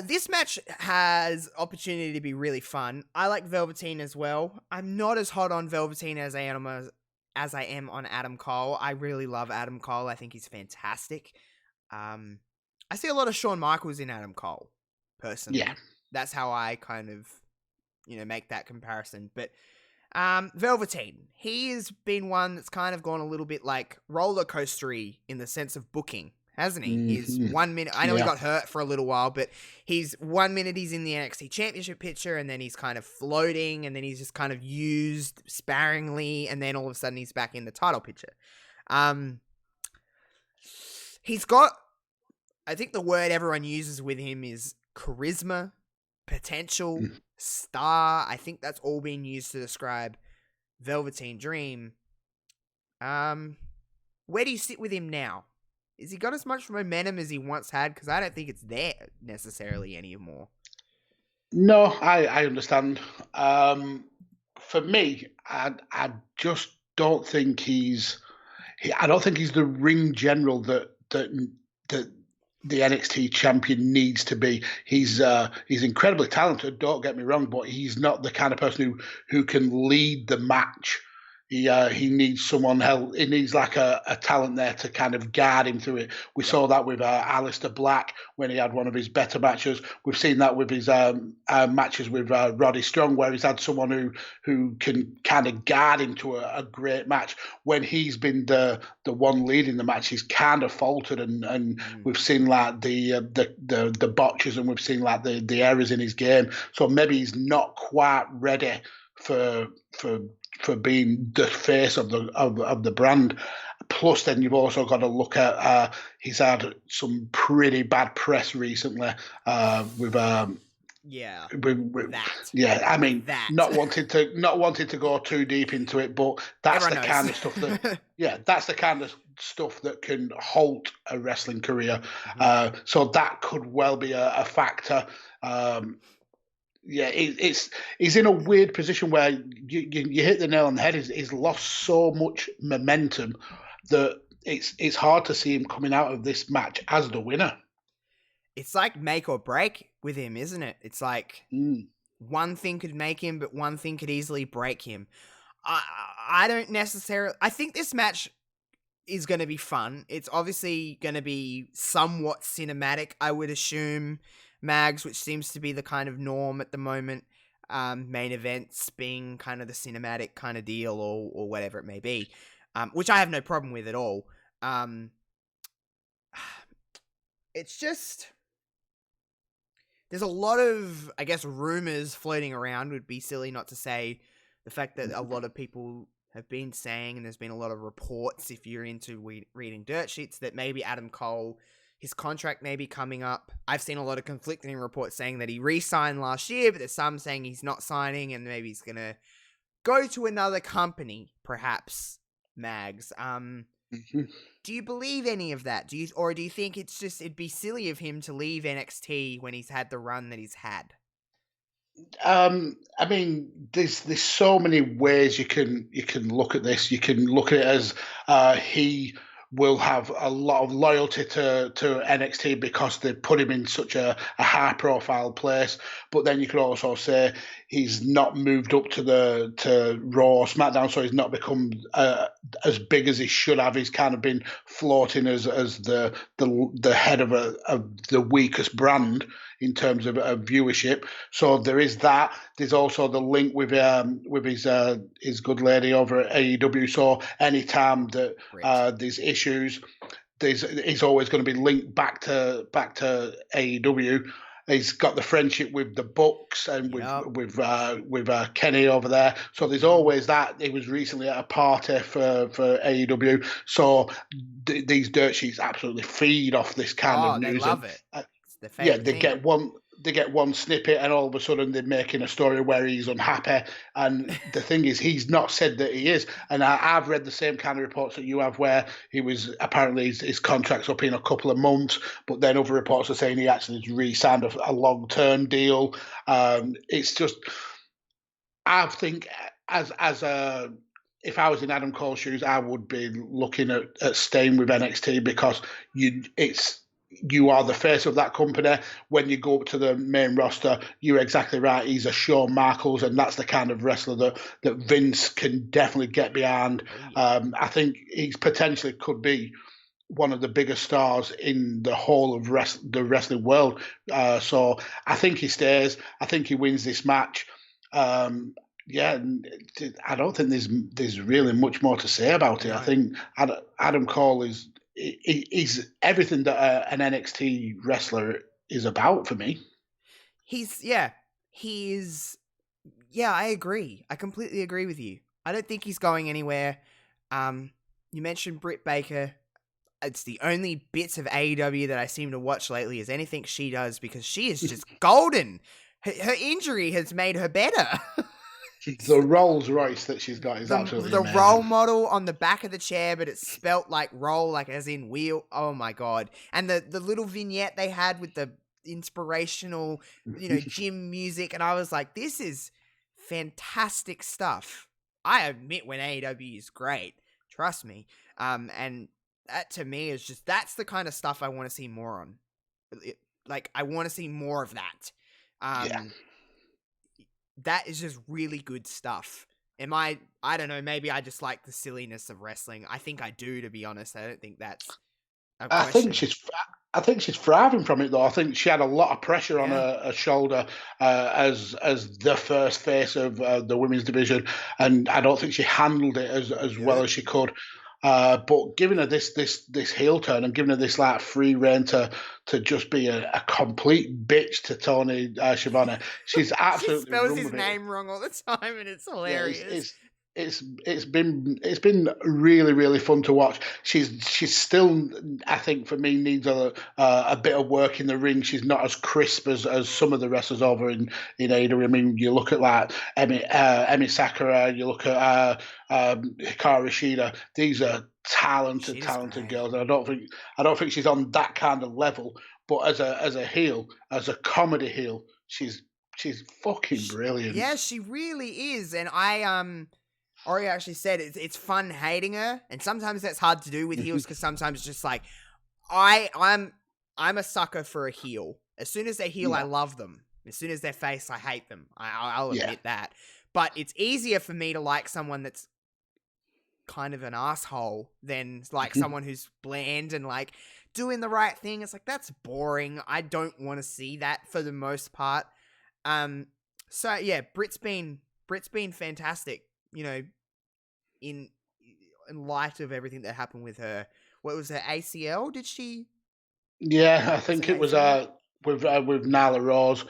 This match has opportunity to be really fun. I like Velveteen as well. I'm not as hot on Velveteen as I am on Adam Cole. I really love Adam Cole. I think he's fantastic. I see a lot of Shawn Michaels in Adam Cole, personally. Yeah. That's how I kind of, make that comparison. But Velveteen, he has been one that's kind of gone a little bit like roller coastery in the sense of booking, hasn't he? He's 1 minute, I know he got hurt for a little while, but he's 1 minute he's in the NXT Championship picture, and then he's kind of floating, and then he's just kind of used sparingly, and then all of a sudden he's back in the title picture. He's got, I think the word everyone uses with him is charisma, potential, star. I think that's all being used to describe Velveteen Dream. Where do you sit with him now? Has he got as much momentum as he once had? Because I don't think it's there necessarily anymore. No, I understand. For me, I just don't think he's the ring general that the NXT champion needs to be. He's incredibly talented. Don't get me wrong, but he's not the kind of person who can lead the match. He needs someone else. He needs like a talent there to kind of guard him through it. We saw that with Aleister Black when he had one of his better matches. We've seen that with his matches with Roddy Strong, where he's had someone who can kind of guard him to a great match. When he's been the one leading the match, he's kind of faltered, and we've seen like the botches, and we've seen like the errors in his game. So maybe he's not quite ready for being the face of the brand. Plus, then you've also got to look at he's had some pretty bad press recently with that. Yeah, I mean, not wanting to go too deep into it, but that's Everyone the kind of stuff that that's the kind of stuff that can halt a wrestling career. So that could well be a factor. He's in a weird position where you hit the nail on the head. He's lost so much momentum that it's hard to see him coming out of this match as the winner. It's like make or break with him, isn't it? It's like one thing could make him, but one thing could easily break him. I don't necessarily... I think this match is going to be fun. It's obviously going to be somewhat cinematic, I would assume, Mags, which seems to be the kind of norm at the moment. Main events being kind of the cinematic kind of deal or whatever it may be, which I have no problem with at all. It's just... There's a lot of, I guess, rumors floating around. Would be silly not to say the fact that a lot of people have been saying, and there's been a lot of reports, if you're into reading dirt sheets, that maybe Adam Cole, his contract may be coming up. I've seen a lot of conflicting reports saying that he re-signed last year, but there's some saying he's not signing and maybe he's going to go to another company, perhaps, Mags. Do you believe any of that? Do you think it's just, it'd be silly of him to leave NXT when he's had the run that he's had? I mean, there's so many ways you can look at this. You can look at it as he will have a lot of loyalty to NXT because they put him in such a high profile place. But then you could also say he's not moved up to Raw or SmackDown, so he's not become as big as he should have. He's kind of been floating as the head of the weakest brand in terms of viewership. So there is that. There's also the link with his good lady over at AEW. So anytime that there's issues, he's always going to be linked back to AEW. He's got the friendship with the Bucks and with Kenny over there. So there's always that. He was recently at a party for AEW. So these dirt sheets absolutely feed off this kind of news. They love it. They get one snippet and all of a sudden they're making a story where he's unhappy. And the thing is, he's not said that he is. And I've read the same kind of reports that you have where he was apparently his contract's up in a couple of months, but then other reports are saying he actually re-signed a long-term deal. It's just, I think as if I was in Adam Cole's shoes, I would be looking at staying with NXT because you are the face of that company. When you go up to the main roster, you're exactly right. He's a Shawn Michaels, and that's the kind of wrestler that Vince can definitely get behind. I think he potentially could be one of the biggest stars in the whole of the wrestling world. So I think he stays. I think he wins this match. I don't think there's really much more to say about it. Right. I think Adam Cole he's everything that an NXT wrestler is about for me. I agree. I completely agree with you. I don't think he's going anywhere. You mentioned Britt Baker. It's the only bits of AEW that I seem to watch lately is anything she does because she is just golden. Her injury has made her better. The Rolls Royce that she's got is absolutely amazing. The roll model on the back of the chair, but it's spelt like roll, like as in wheel. Oh my God. And the little vignette they had with the inspirational, gym music. And I was like, this is fantastic stuff. I admit when AEW is great. Trust me. And that to me is just, that's the kind of stuff I want to see more on. Like, I want to see more of that. That is just really good stuff. I don't know, maybe I just like the silliness of wrestling. I think I do, to be honest. I don't think that's a question. I think she's thriving from it, though. I think she had a lot of pressure on her shoulder as the first face of the women's division, and I don't think she handled it as well as she could. But giving her this heel turn and giving her this like free reign to just be a complete bitch to Tony Schiavone, she's absolutely she spells his name wrong all the time, and it's hilarious. It's been really, really fun to watch. She's still, I think, for me, needs a bit of work in the ring. She's not as crisp as some of the wrestlers over in AEW. I mean, you look at like Emi Sakura, you look at Hikaru Shida. These are talented girls, and I don't think she's on that kind of level. But as a heel, as a comedy heel, she's fucking brilliant. Yeah, she really is, and Ori actually said it's fun hating her, and sometimes that's hard to do with heels because sometimes it's just like I'm a sucker for a heel. As soon as they heel, I love them. As soon as they're face, I hate them. I'll admit that. But it's easier for me to like someone that's kind of an asshole than like someone who's bland and like doing the right thing. It's like, that's boring. I don't want to see that for the most part. So yeah, Britt's been fantastic. You know, in light of everything that happened with her. What was her ACL? Did she? Yeah, I think it was with Nyla Rose.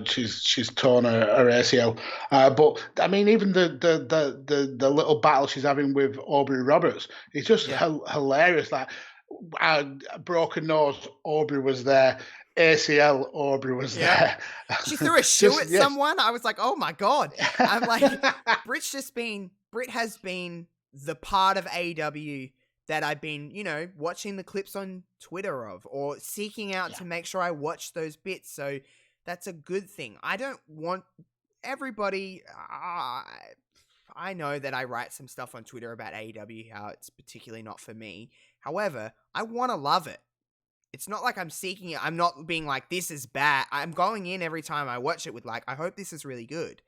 She's torn her ACL. But I mean, even the little battle she's having with Aubrey Roberts, it's just hilarious. Like, broken nose, Aubrey was there. ACL, Aubrey was there. She threw a shoe at someone. I was like, oh my God. I'm like, Britt has been the part of AEW that I've been, you know, watching the clips on Twitter of, or seeking out to make sure I watch those bits. So that's a good thing. I don't want everybody. I know that I write some stuff on Twitter about AEW, how it's particularly not for me. However, I want to love it. It's not like I'm seeking it. I'm not being like, this is bad. I'm going in every time I watch it with like, I hope this is really good.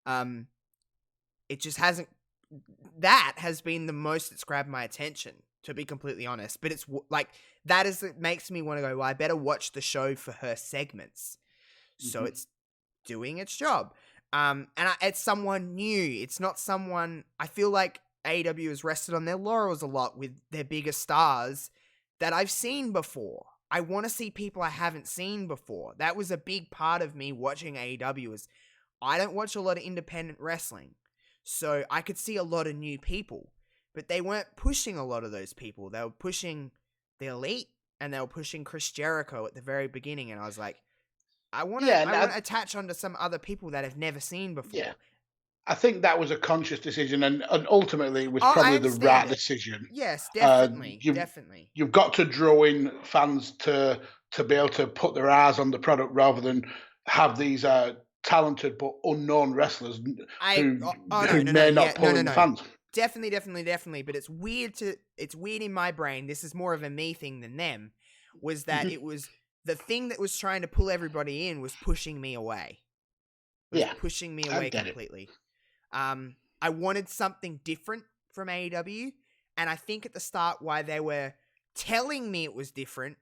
It just hasn't. That has been the most that's grabbed my attention, to be completely honest. But it's like, that is, it makes me want to go, well, I better watch the show for her segments. So it's doing its job. And it's someone new. It's not someone, I feel like AEW has rested on their laurels a lot with their bigger stars that I've seen before. I want to see people I haven't seen before. That was a big part of me watching AEW, is I don't watch a lot of independent wrestling. So I could see a lot of new people, but they weren't pushing a lot of those people. They were pushing the Elite, and they were pushing Chris Jericho at the very beginning. And I was like, I want to attach onto some other people that I've never seen before. Yeah. I think that was a conscious decision, and ultimately it was probably the right decision. Yes, definitely, definitely. You've got to draw in fans to be able to put their eyes on the product rather than have these talented but unknown wrestlers who may not pull in fans. Definitely. But it's weird in my brain. This is more of a me thing than them. Was that it was the thing that was trying to pull everybody in was pushing me away. Pushing me away completely. I wanted something different from AEW, and I think at the start why they were telling me it was different,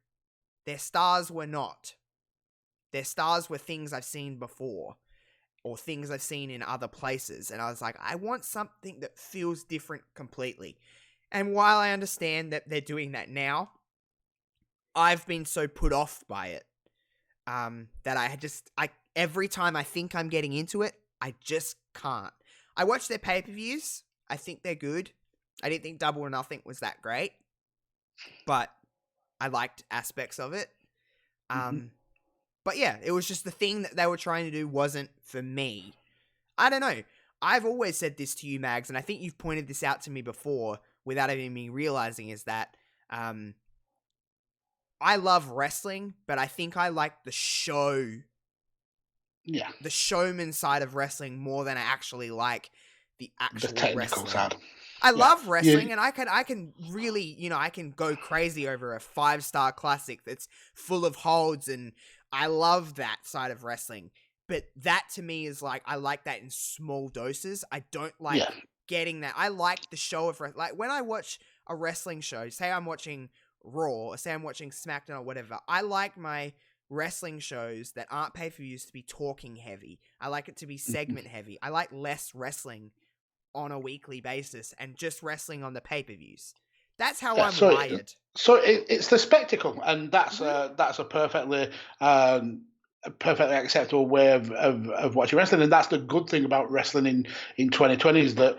their stars were not. Their stars were things I've seen before, or things I've seen in other places, and I was like, I want something that feels different completely. And while I understand that they're doing that now, I've been so put off by it that I every time I think I'm getting into it, I just can't. I watch their pay-per-views. I think they're good. I didn't think Double or Nothing was that great, but I liked aspects of it. But yeah, it was just the thing that they were trying to do wasn't for me. I don't know. I've always said this to you, Mags, and I think you've pointed this out to me before without even me realizing, is that I love wrestling, but I think I like the show. Yeah. The showman side of wrestling more than I actually like the actual technical wrestling. side. I love wrestling, and I can really, you know, I can go crazy over a 5-star classic that's full of holds, and I love that side of wrestling. But that to me is like, I like that in small doses. I don't like getting that. I like the show of like when I watch a wrestling show, say I'm watching Raw, or say I'm watching SmackDown or whatever, I like my wrestling shows that aren't pay-per-views to be talking heavy. I like it to be segment heavy. I like less wrestling on a weekly basis and just wrestling on the pay-per-views. That's how I'm wired. So it's the spectacle, and that's a perfectly acceptable way of watching wrestling. And that's the good thing about wrestling in 2020 is that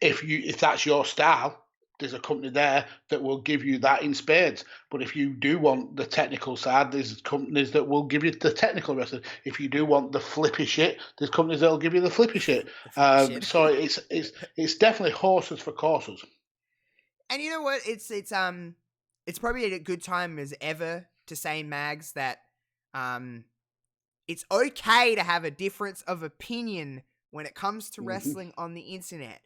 if that's your style, there's a company there that will give you that in spades. But if you do want the technical side, there's companies that will give you the technical wrestling. If you do want the flippy shit, there's companies that will give you the flippy shit. So it's definitely horses for courses. And you know what? It's probably a good time as ever to say, Mags, that it's okay to have a difference of opinion when it comes to wrestling on the internet.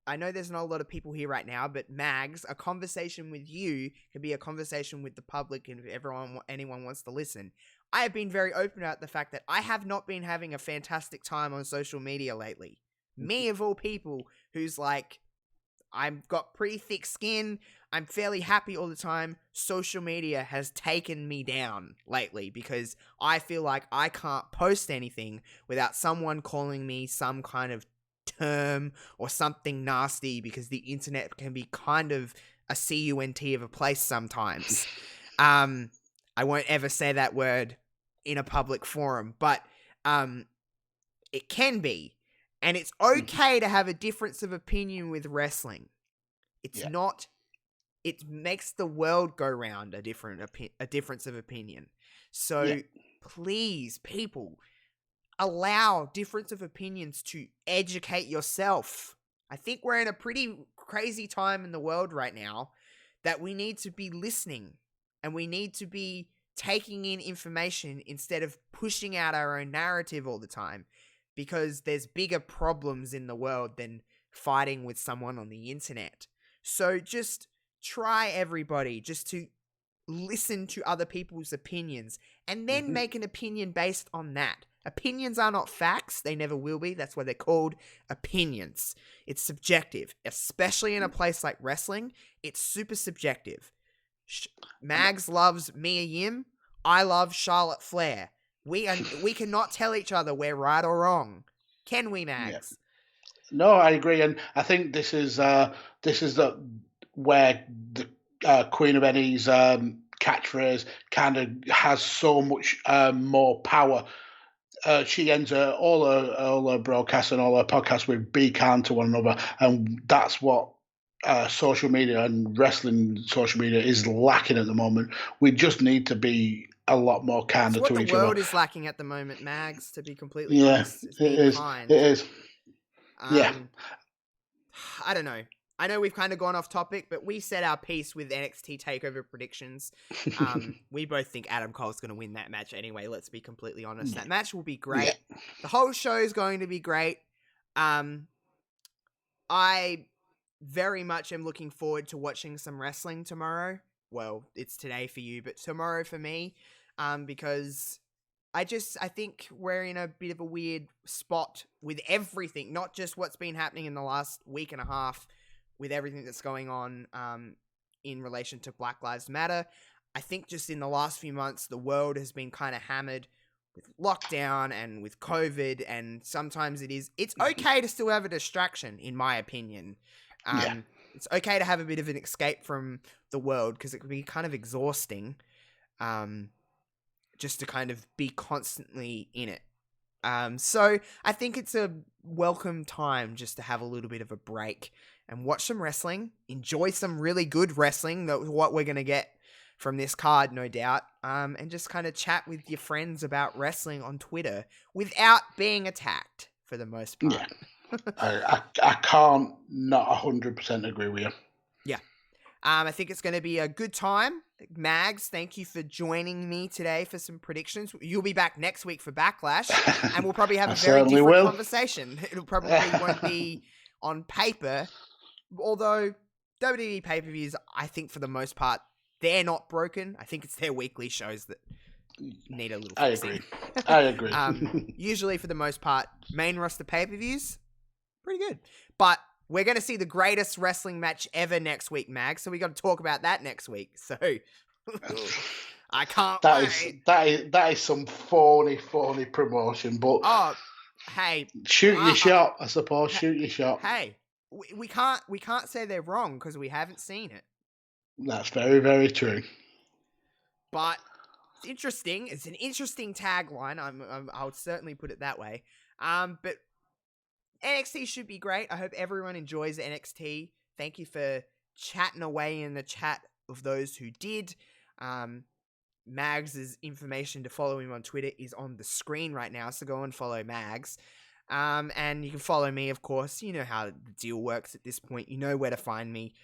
I know there's not a lot of people here right now, but Mags, a conversation with you can be a conversation with the public, and if anyone wants to listen. I have been very open about the fact that I have not been having a fantastic time on social media lately. Me of all people, who's like, I've got pretty thick skin, I'm fairly happy all the time. Social media has taken me down lately because I feel like I can't post anything without someone calling me some kind of term or something nasty, because the internet can be kind of a cunt of a place sometimes. I won't ever say that word in a public forum, but it can be. And it's okay to have a difference of opinion with wrestling. It's not... It makes the world go round, a difference of opinion. So please, people, allow difference of opinions to educate yourself. I think we're in a pretty crazy time in the world right now that we need to be listening, and we need to be taking in information instead of pushing out our own narrative all the time, because there's bigger problems in the world than fighting with someone on the internet. So just try, everybody, just to listen to other people's opinions and then make an opinion based on that. Opinions are not facts. They never will be. That's why they're called opinions. It's subjective, especially in a place like wrestling. It's super subjective. Mags loves Mia Yim. I love Charlotte Flair. We cannot tell each other we're right or wrong. Can we, Mags? No, I agree, and I think this is where the Queen of Any's catchphrase kind of has so much more power. She ends all her broadcasts and all her podcasts with "Be kind to one another," and that's what social media and wrestling social media is lacking at the moment. We just need to be a lot more kinder to each other. What the world is lacking at the moment, Mags, to be completely honest. It's being kind. It is. I don't know. I know we've kind of gone off topic, but we said our piece with NXT Takeover predictions. We both think Adam Cole's going to win that match anyway, let's be completely honest. That match will be great. Yeah. The whole show is going to be great. I very much am looking forward to watching some wrestling tomorrow. Well, it's today for you, but tomorrow for me. Because I think we're in a bit of a weird spot with everything, not just what's been happening in the last week and a half, with everything that's going on in relation to Black Lives Matter. I think just in the last few months, the world has been kind of hammered with lockdown and with COVID, and sometimes it's okay to still have a distraction, in my opinion. It's okay to have a bit of an escape from the world, because it can be kind of exhausting just to kind of be constantly in it. So I think it's a welcome time just to have a little bit of a break and watch some wrestling, enjoy some really good wrestling, what we're going to get from this card, no doubt, and just kind of chat with your friends about wrestling on Twitter without being attacked, for the most part. Yeah. I can't not 100% agree with you. Yeah. I think it's going to be a good time. Mags, thank you for joining me today for some predictions. You'll be back next week for Backlash, and we'll probably have a very different conversation. It'll probably won't be on paper, although WWE pay-per-views, I think for the most part, they're not broken. I think it's their weekly shows that need a little fixing. I agree. Usually, for the most part, main roster pay-per-views, pretty good. But we're going to see the greatest wrestling match ever next week, Mag. So we got to talk about that next week. So I can't wait. That is some phony promotion. But hey, shoot your shot, I suppose. Shoot your shot. Hey, we can't say they're wrong because we haven't seen it. That's very, very true. But it's interesting. It's an interesting tagline. I would certainly put it that way. But NXT should be great. I hope everyone enjoys NXT. Thank you for chatting away in the chat of those who did. Mags' information to follow him on Twitter is on the screen right now, so go and follow Mags. And you can follow me, of course. You know how the deal works at this point. You know where to find me.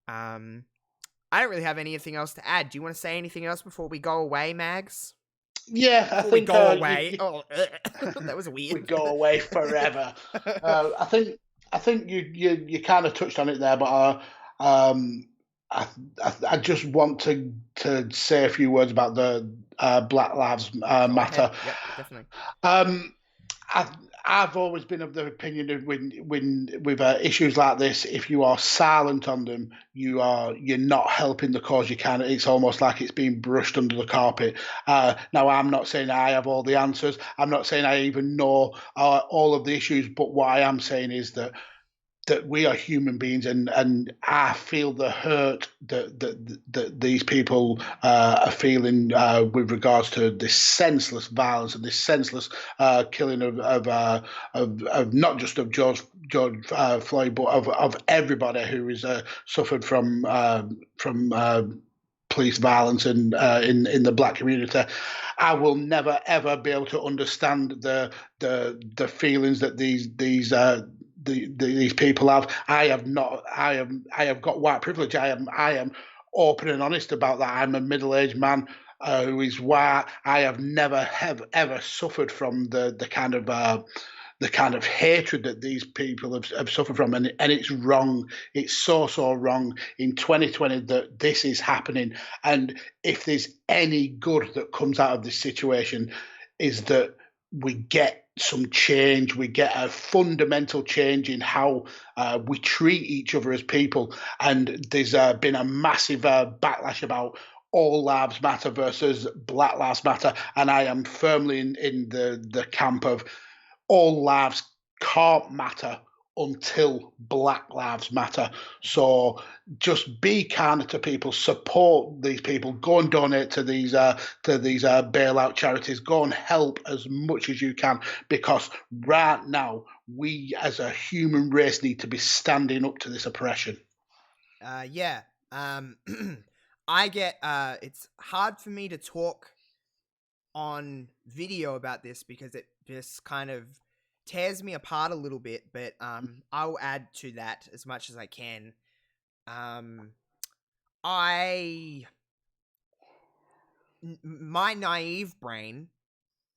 I don't really have anything else to add. Do you want to say anything else before we go away, Mags? Yeah, I think we go away. That was weird. We go away forever. I think you kind of touched on it there, but I just want to say a few words about the Black Lives Matter. Yeah, definitely. I've always been of the opinion of when with issues like this, if you are silent on them, you're not helping the cause. It's almost like it's being brushed under the carpet. Now, I'm not saying I have all the answers. I'm not saying I even know all of the issues. But what I am saying is that we are human beings, and I feel the hurt that these people are feeling with regards to this senseless violence and this senseless killing of not just of George Floyd, but of everybody who is suffered from police violence and in the black community. I will never ever be able to understand the feelings that these people have. I have got white privilege. I am open and honest about that. I'm a middle-aged man who is white. I have never ever suffered from the kind of hatred that these people have suffered from, and it's wrong. It's so wrong in 2020 that this is happening. And if there's any good that comes out of this situation, is that we get some change. We get a fundamental change in how we treat each other as people. And there's been a massive backlash about all lives matter versus Black Lives Matter. And I am firmly in the camp of all lives can't matter until Black Lives Matter. So just be kinder to people, support these people, go and donate to these bailout charities, go and help as much as you can, because right now we as a human race need to be standing up to this oppression. I get it's hard for me to talk on video about this because it just kind of tears me apart a little bit, but I'll add to that as much as I can. My naive brain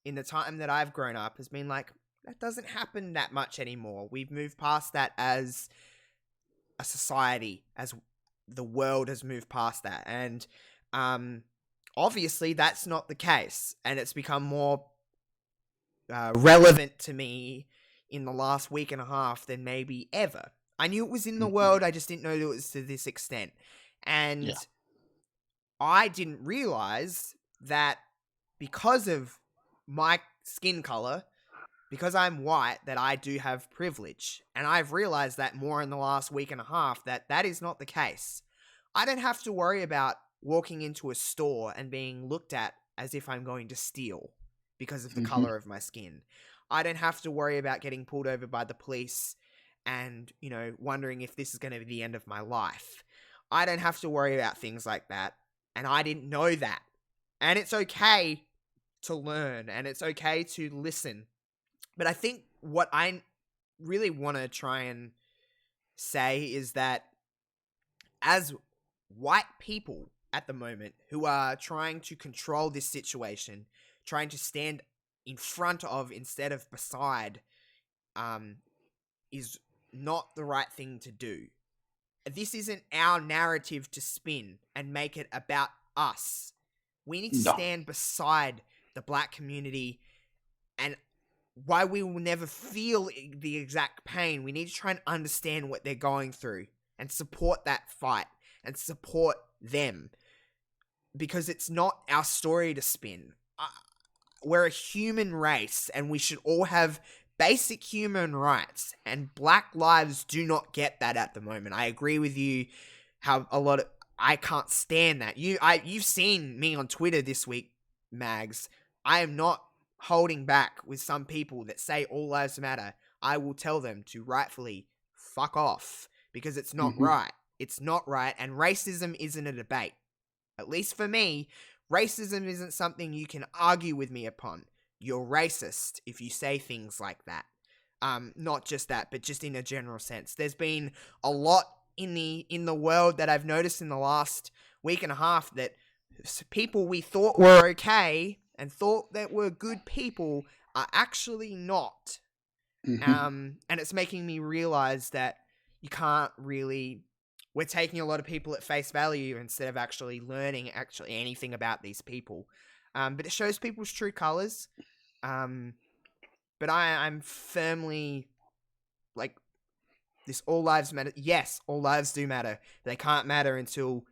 in the time that I've grown up has been like, that doesn't happen that much anymore. We've moved past that as a society, as the world has moved past that. And obviously that's not the case, and it's become more relevant to me in the last week and a half than maybe ever. I knew it was in the world, I just didn't know that it was to this extent. And I didn't realize that because of my skin color, because I'm white, that I do have privilege. And I've realized that more in the last week and a half, that is not the case. I don't have to worry about walking into a store and being looked at as if I'm going to steal because of the color of my skin. I don't have to worry about getting pulled over by the police and, wondering if this is going to be the end of my life. I don't have to worry about things like that. And I didn't know that. And it's okay to learn, and it's okay to listen. But I think what I really want to try and say is that as white people at the moment who are trying to control this situation, trying to stand in front of instead of beside, is not the right thing to do. This isn't our narrative to spin and make it about us. We need to stand beside the black community, and why we will never feel the exact pain, we need to try and understand what they're going through and support that fight and support them, because it's not our story to spin. We're a human race, and we should all have basic human rights, and black lives do not get that at the moment. I agree with you how I can't stand that. You've seen me on Twitter this week, Mags. I am not holding back with some people that say all lives matter. I will tell them to rightfully fuck off, because it's not right. It's not right, and racism isn't a debate. At least for me, racism isn't something you can argue with me upon. You're racist if you say things like that. Not just that, but just in a general sense. There's been a lot in the world that I've noticed in the last week and a half that people we thought were okay and thought that were good people are actually not. And it's making me realize that you can't really... We're taking a lot of people at face value instead of actually learning anything about these people. But it shows people's true colors. But I'm firmly like, this all lives matter. Yes, all lives do matter. They can't matter until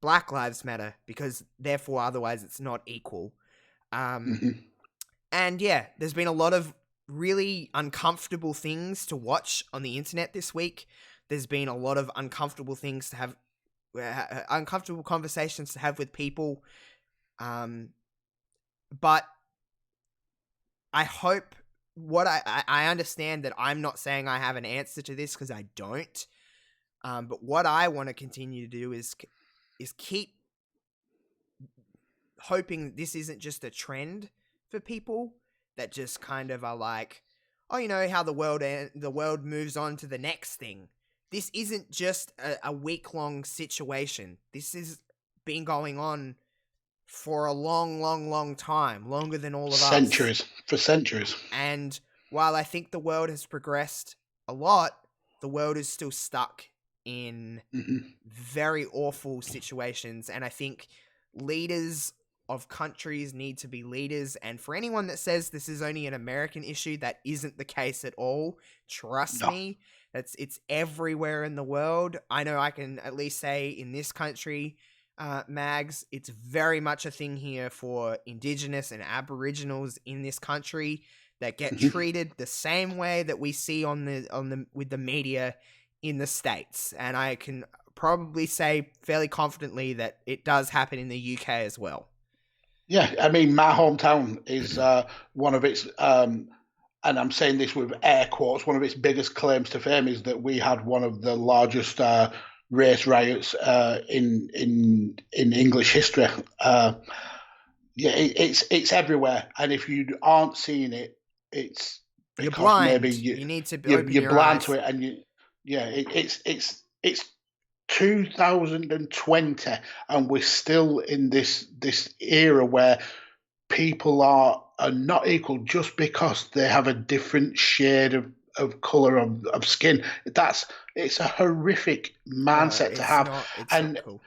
black lives matter, because therefore otherwise it's not equal. And yeah, there's been a lot of really uncomfortable things to watch on the internet this week. There's been a lot of uncomfortable things to have, uncomfortable conversations to have with people. But I hope I understand that I'm not saying I have an answer to this, because I don't. But what I want to continue to do is keep hoping that this isn't just a trend for people that just kind of are like, oh, you know how the world moves on to the next thing. This isn't just a week-long situation. This has been going on for a long, long, long time, longer than all of us. For centuries. And while I think the world has progressed a lot, the world is still stuck in very awful situations. And I think leaders of countries need to be leaders. And for anyone that says this is only an American issue, that isn't the case at all. Trust me. It's everywhere in the world. I know I can at least say in this country, Mags, it's very much a thing here for Indigenous and Aboriginals in this country that get treated the same way that we see with the media in the States. And I can probably say fairly confidently that it does happen in the UK as well. Yeah, I mean, my hometown is one of its and I'm saying this with air quotes, one of its biggest claims to fame is that we had one of the largest race riots in English history. It's everywhere, and if you aren't seeing it, it's because you're blind. Maybe you need to open you're your blind eyes to it, and it's 2020, and we're still in this era where people are not equal just because they have a different shade of color of skin. It's a horrific mindset to have. Not cool.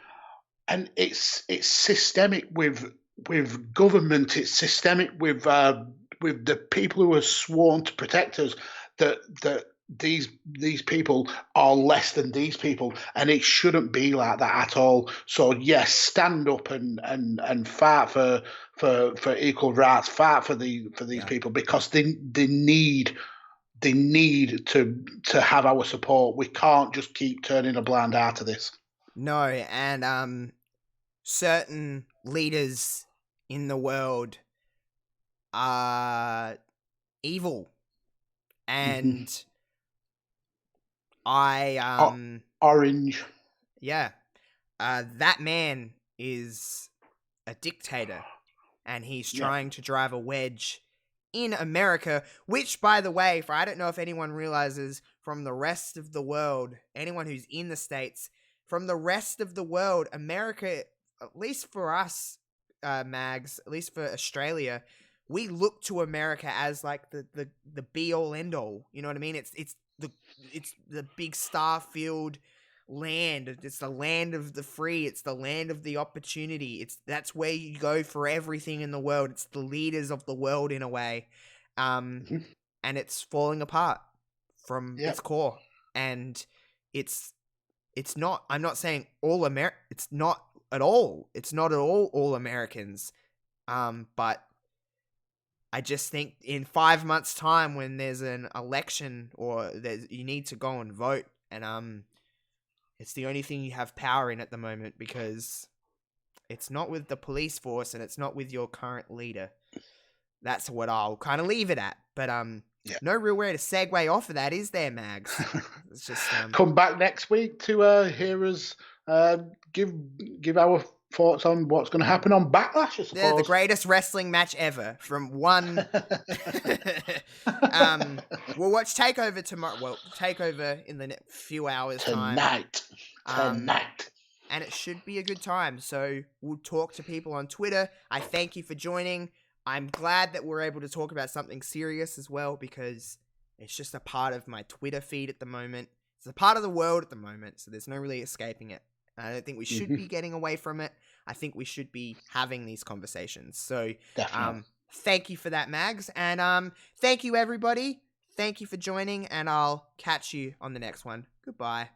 And it's systemic with government. It's systemic with the people who are sworn to protect us, that these people are less than these people, and it shouldn't be like that at all. So yes, stand up and fight for equal rights, fight for these people, because they need to have our support. We can't just keep turning a blind eye to this. No, and certain leaders in the world are evil, and Orange. Yeah. That man is a dictator, and he's trying to drive a wedge in America, which, by the way, I don't know if anyone realizes, from the rest of the world, anyone who's in the States, from the rest of the world, America, at least for us, Mags, at least for Australia, we look to America as like the be all end all. You know what I mean? It's it's the big star-filled land. It's the land of the free. It's the land of the opportunity. That's where you go for everything in the world. It's the leaders of the world in a way, and it's falling apart from its core. And it's not. I'm not saying it's not at all. It's not at all Americans. But I just think in 5 months' time, when there's an election or you need to go and vote, and it's the only thing you have power in at the moment, because it's not with the police force and it's not with your current leader. That's what I'll kind of leave it at. But no real way to segue off of that, is there, Mags? It's just come back next week to hear us give our thoughts on what's going to happen on Backlash, I suppose. Yeah, the greatest wrestling match ever from one. We'll watch Takeover tomorrow. Well, Takeover in the few hours tonight. Tonight. And it should be a good time. So we'll talk to people on Twitter. I thank you for joining. I'm glad that we're able to talk about something serious as well, because it's just a part of my Twitter feed at the moment. It's a part of the world at the moment, so there's no really escaping it. I don't think we should be getting away from it. I think we should be having these conversations. So thank you for that, Mags. And thank you, everybody. Thank you for joining, and I'll catch you on the next one. Goodbye.